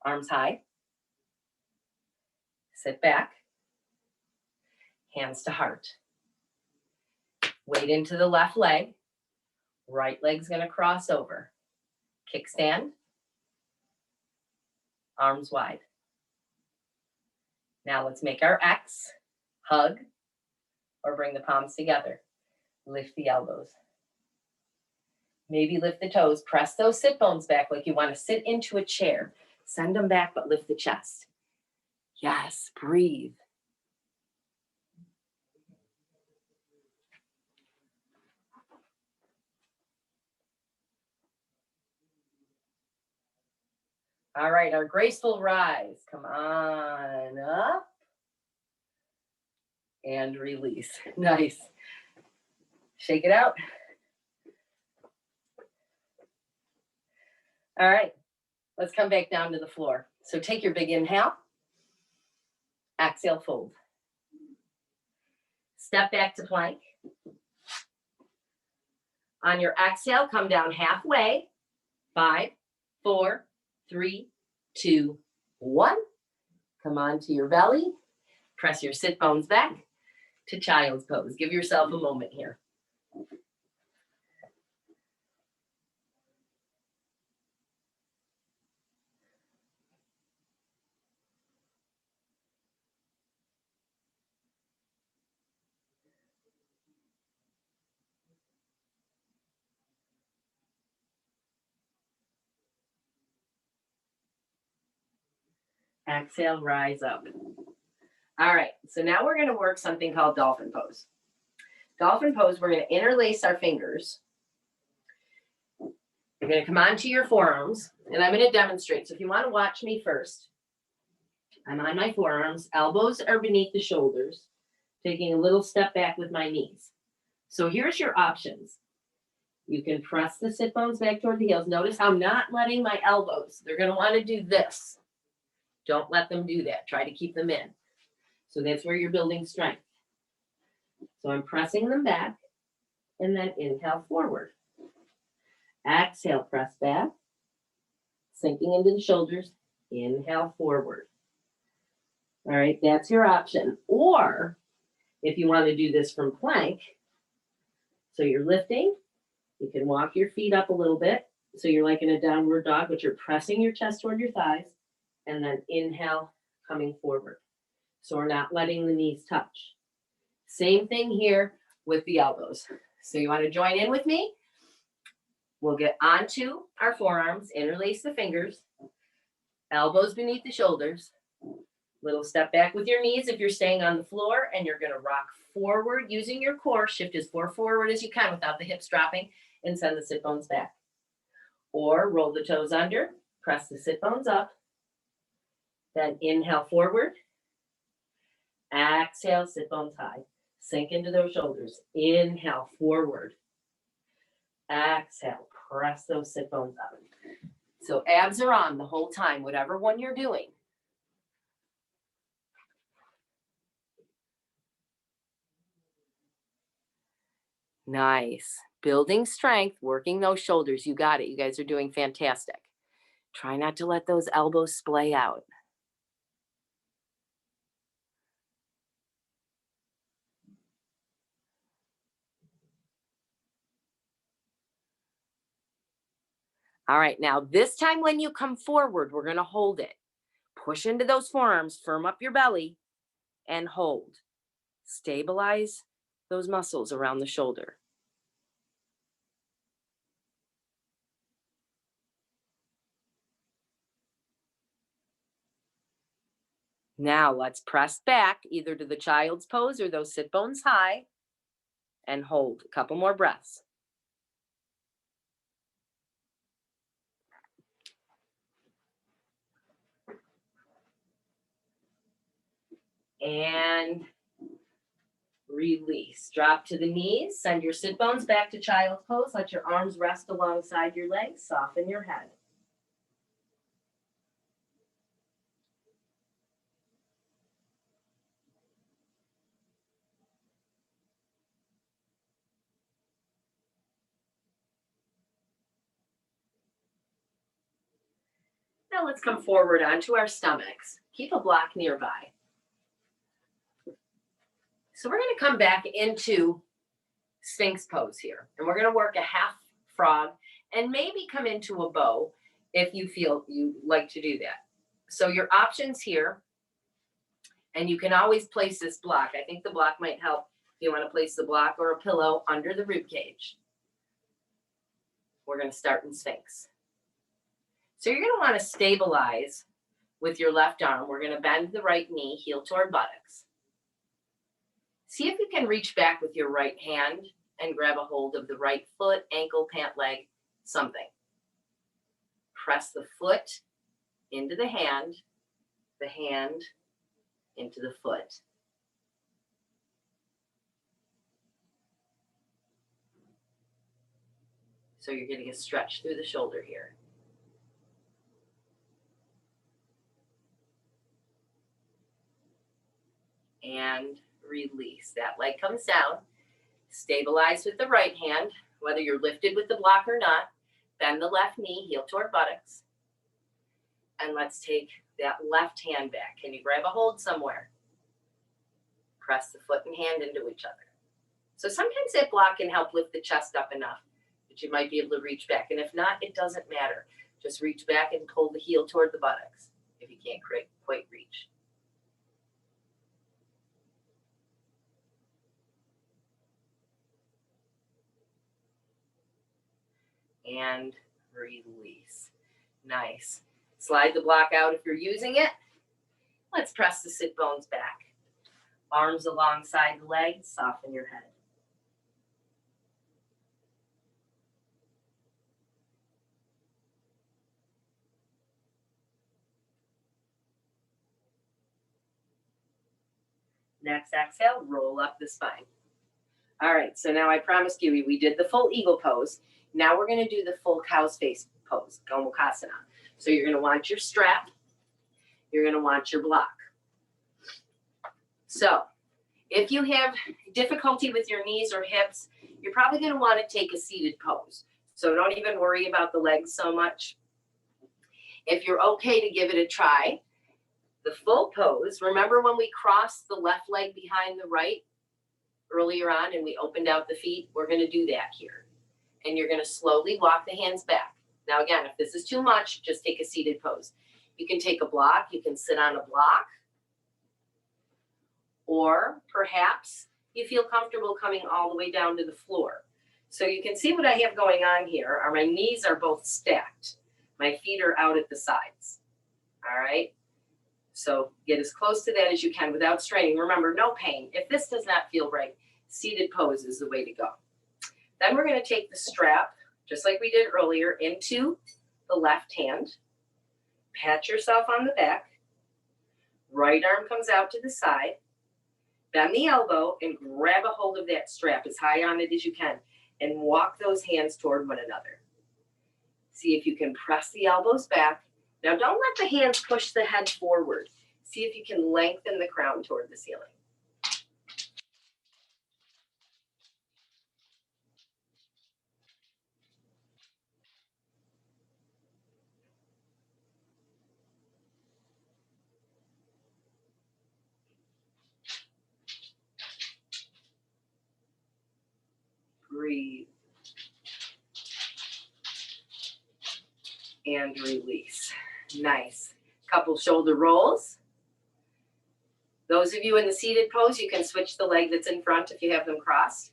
Speaker 1: Arms high. Sit back. Hands to heart. Weight into the left leg. Right leg's going to cross over. Kickstand. Arms wide. Now let's make our X. Hug or bring the palms together. Lift the elbows. Maybe lift the toes. Press those sit bones back like you want to sit into a chair. Send them back, but lift the chest. Yes, breathe. All right, our graceful rise. Come on up. And release. Nice. Shake it out. All right, let's come back down to the floor. So take your big inhale. Exhale, fold. Step back to plank. On your exhale, come down halfway. 5, 4, 3, 2, 1. Come on to your belly. Press your sit bones back to child's pose. Give yourself a moment here. Exhale, rise up. All right, so now we're going to work something called Dolphin Pose. Dolphin Pose, we're going to interlace our fingers. You're going to come onto your forearms, and I'm going to demonstrate. So if you want to watch me first, I'm on my forearms. Elbows are beneath the shoulders, taking a little step back with my knees. So here's your options. You can press the sit bones back toward the heels. Notice how I'm not letting my elbows. They're going to want to do this. Don't let them do that. Try to keep them in. So that's where you're building strength. So I'm pressing them back, and then inhale forward. Exhale, press back, sinking into the shoulders. Inhale forward. All right, that's your option. Or if you want to do this from plank, so you're lifting, you can walk your feet up a little bit. So you're like in a downward dog, but you're pressing your chest toward your thighs, and then inhale, coming forward. So we're not letting the knees touch. Same thing here with the elbows. So you want to join in with me? We'll get onto our forearms, interlace the fingers, elbows beneath the shoulders, little step back with your knees if you're staying on the floor, and you're going to rock forward using your core. Shift as far forward as you can without the hips dropping, and send the sit bones back. Or roll the toes under, press the sit bones up, then inhale forward, exhale, sit bones high. Sink into those shoulders. Inhale, forward. Exhale, press those sit bones up. So abs are on the whole time, whatever one you're doing. Nice. Building strength, working those shoulders. You got it. You guys are doing fantastic. Try not to let those elbows splay out. All right, now this time when you come forward, we're going to hold it. Push into those forearms, firm up your belly, and hold. Stabilize those muscles around the shoulder. Now let's press back either to the child's pose or those sit bones high and hold. A couple more breaths. And release. Drop to the knees. Send your sit bones back to child's pose. Let your arms rest alongside your legs. Soften your head. Now let's come forward onto our stomachs. Keep a block nearby. So we're going to come back into Sphinx pose here. And we're going to work a half frog and maybe come into a bow if you feel you like to do that. So your options here, and you can always place this block. I think the block might help if you want to place the block or a pillow under the rib cage. We're going to start in Sphinx. So you're going to want to stabilize with your left arm. We're going to bend the right knee, heel toward buttocks. See if you can reach back with your right hand and grab a hold of the right foot, ankle, pant leg, something. Press the foot into the hand into the foot. So you're getting a stretch through the shoulder here. And release. That leg comes down. Stabilize with the right hand, whether you're lifted with the block or not. Bend the left knee, heel toward buttocks. And let's take that left hand back. Can you grab a hold somewhere? Press the foot and hand into each other. So sometimes that block can help lift the chest up enough that you might be able to reach back. And if not, it doesn't matter. Just reach back and pull the heel toward the buttocks if you can't quite reach. And release. Nice. Slide the block out if you're using it. Let's press the sit bones back. Arms alongside the legs, soften your head. Next exhale, roll up the spine. All right, so now I promised you we did the full eagle pose. Now we're going to do the full cow's face pose, Gomukasana. So you're going to want your strap. You're going to want your block. So if you have difficulty with your knees or hips, you're probably going to want to take a seated pose. So don't even worry about the legs so much. If you're okay to give it a try, the full pose, remember when we crossed the left leg behind the right earlier on and we opened out the feet? We're going to do that here. And you're going to slowly walk the hands back. Now again, if this is too much, just take a seated pose. You can take a block, you can sit on a block, or perhaps you feel comfortable coming all the way down to the floor. So you can see what I have going on here are my knees are both stacked. My feet are out at the sides. All right. So get as close to that as you can without straining. Remember, no pain. If this does not feel right, seated pose is the way to go. Then we're going to take the strap, just like we did earlier, into the left hand. Pat yourself on the back. Right arm comes out to the side. Bend the elbow and grab a hold of that strap as high on it as you can and walk those hands toward one another. See if you can press the elbows back. Now don't let the hands push the head forward. See if you can lengthen the crown toward the ceiling. Breathe. And release. Nice. Couple shoulder rolls. Those of you in the seated pose, you can switch the leg that's in front if you have them crossed.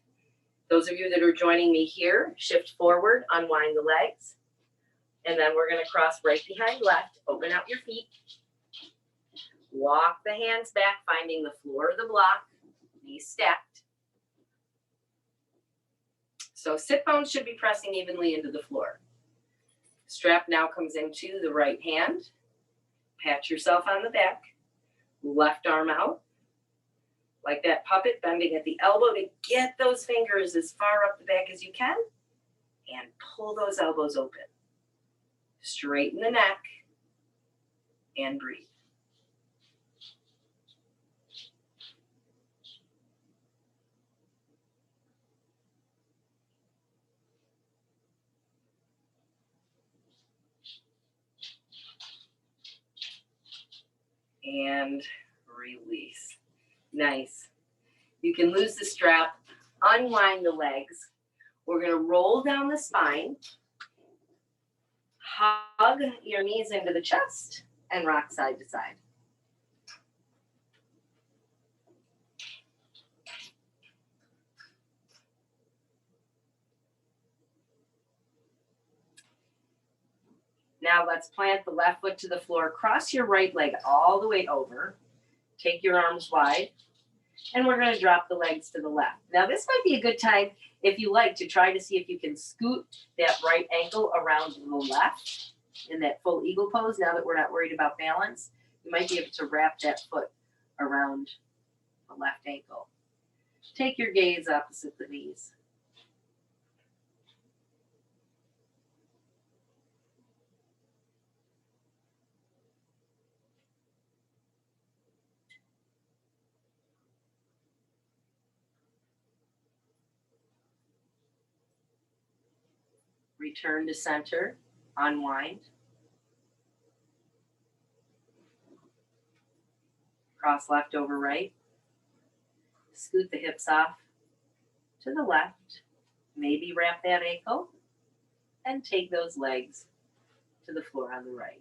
Speaker 1: Those of you that are joining me here, shift forward, unwind the legs. And then we're going to cross right behind left. Open out your feet. Walk the hands back, finding the floor of the block. Knees stacked. So sit bones should be pressing evenly into the floor. Strap now comes into the right hand. Pat yourself on the back. Left arm out. Like that puppet, bending at the elbow to get those fingers as far up the back as you can. And pull those elbows open. Straighten the neck. And breathe. And release. Nice. You can lose the strap, unwind the legs. We're going to roll down the spine, hug your knees into the chest, and rock side to side. Now let's plant the left foot to the floor. Cross your right leg all the way over. Take your arms wide. And we're going to drop the legs to the left. Now this might be a good time, if you like, to try to see if you can scoot that right ankle around the left in that full eagle pose. Now that we're not worried about balance, you might be able to wrap that foot around the left ankle. Take your gaze opposite the knees. Return to center, unwind. Cross left over right. Scoot the hips off to the left. Maybe wrap that ankle and take those legs to the floor on the right.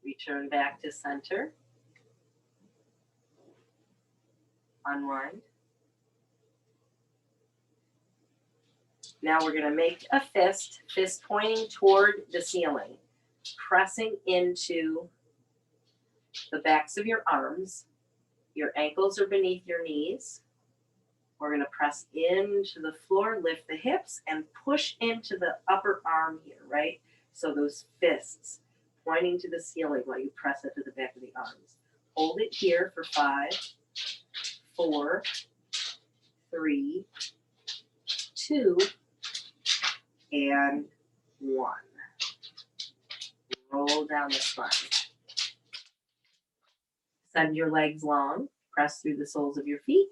Speaker 1: Return back to center. Unwind. Now we're going to make a fist pointing toward the ceiling, pressing into the backs of your arms. Your ankles are beneath your knees. We're going to press into the floor, lift the hips, and push into the upper arm here, right? So those fists pointing to the ceiling while you press it to the back of the arms. Hold it here for 5, 4, 3, 2, and 1. Roll down the spine. Send your legs long. Press through the soles of your feet.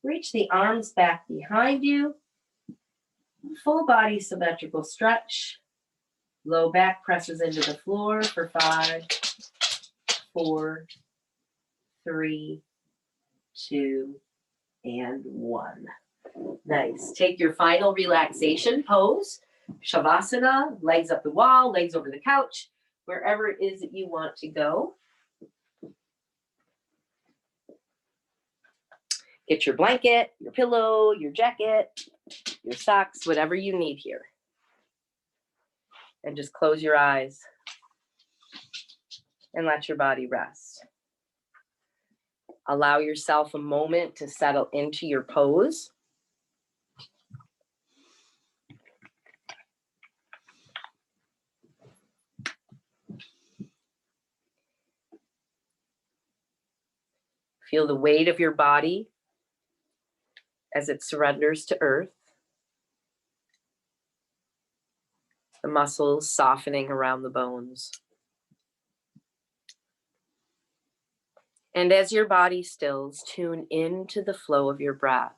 Speaker 1: Reach the arms back behind you. Full body symmetrical stretch. Low back presses into the floor for 5, 4, 3, 2, and 1. Nice. Take your final relaxation pose. Shavasana, legs up the wall, legs over the couch, wherever it is that you want to go. Get your blanket, your pillow, your jacket, your socks, whatever you need here. And just close your eyes and let your body rest. Allow yourself a moment to settle into your pose. Feel the weight of your body as it surrenders to earth. The muscles softening around the bones. And as your body stills, tune into the flow of your breath.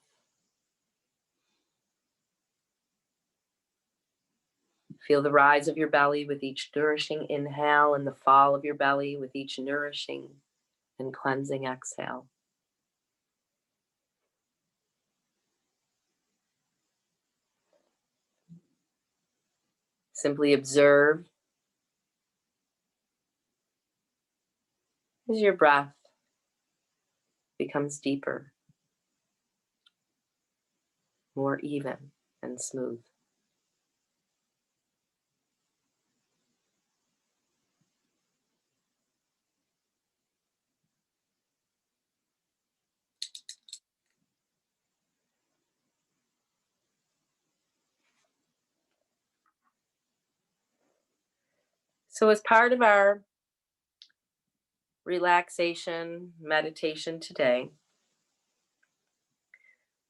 Speaker 1: Feel the rise of your belly with each nourishing inhale and the fall of your belly with each nourishing and cleansing exhale. Simply observe as your breath becomes deeper, more even and smooth. So as part of our relaxation meditation today,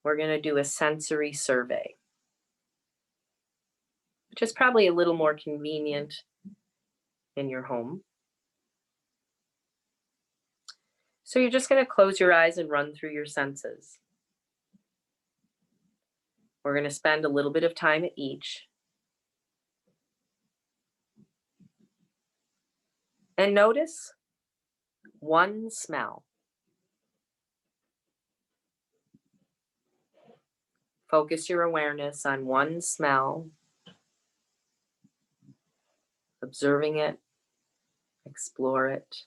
Speaker 1: we're going to do a sensory survey, which is probably a little more convenient in your home. So you're just going to close your eyes and run through your senses. We're going to spend a little bit of time at each. And notice one smell. Focus your awareness on one smell, observing it, explore it.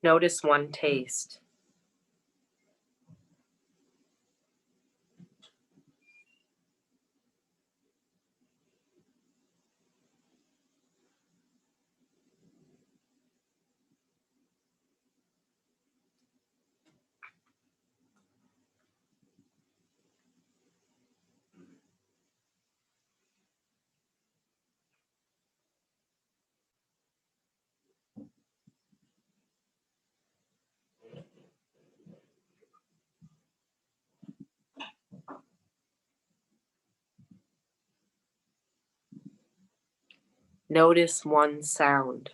Speaker 1: Notice one taste. Notice one sound.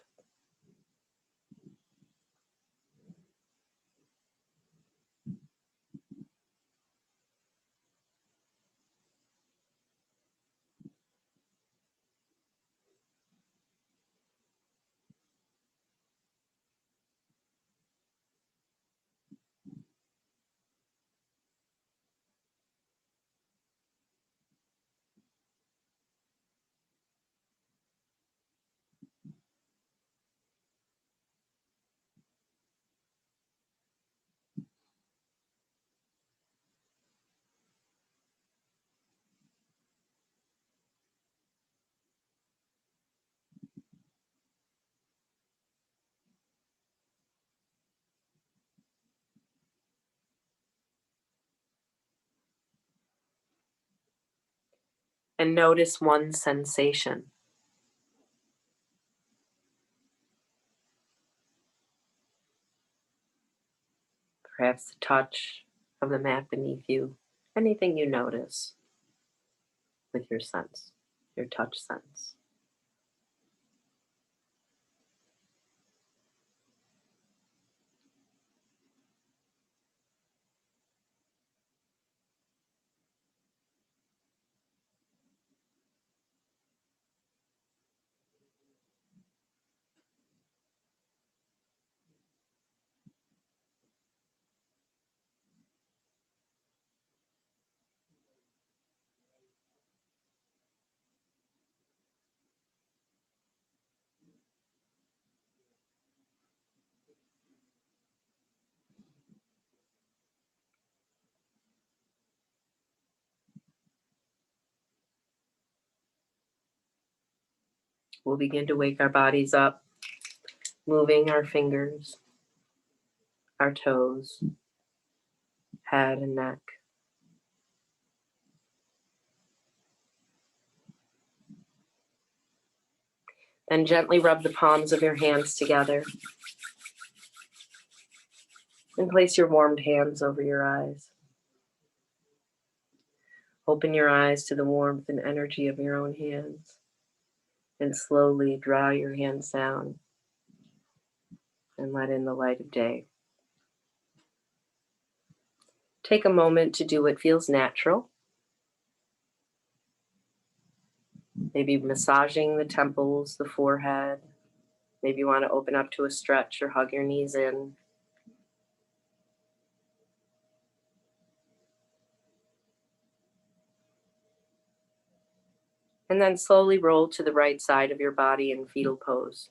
Speaker 2: and notice one sensation. Perhaps the touch of the mat beneath you, anything you notice with your sense, your touch sense. We'll begin to wake our bodies up, moving our fingers, our toes, head and neck. Then gently rub the palms of your hands together and place your warmed hands over your eyes. Open your eyes to the warmth and energy of your own hands and slowly draw your hands down and let in the light of day. Take a moment to do what feels natural. Maybe massaging the temples, the forehead. Maybe you want to open up to a stretch or hug your knees in. And then slowly roll to the right side of your body in fetal pose.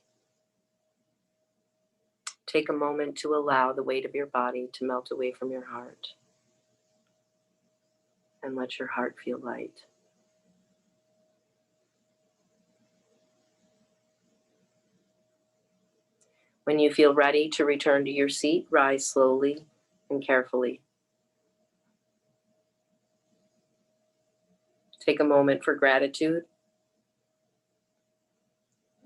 Speaker 2: Take a moment to allow the weight of your body to melt away from your heart. And let your heart feel light. When you feel ready to return to your seat, rise slowly and carefully. Take a moment for gratitude,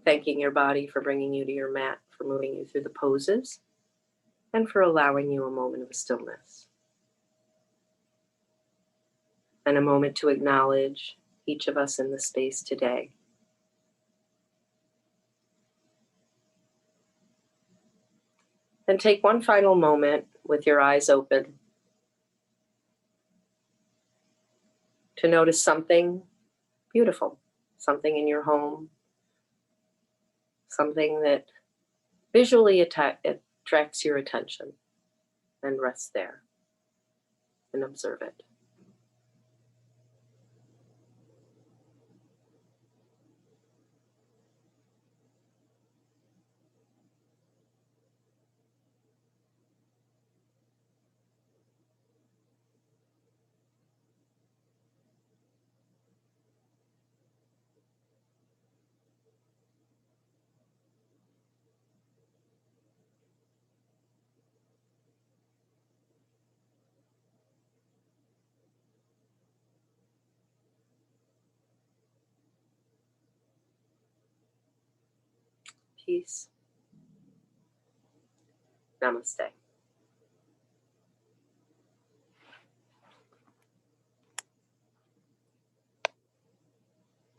Speaker 2: thanking your body for bringing you to your mat, for moving you through the poses, and for allowing you a moment of stillness. And a moment to acknowledge each of us in the space today. Then take one final moment with your eyes open to notice something beautiful, something in your home, something that visually attracts your attention, and rest there and observe it. Peace. Namaste.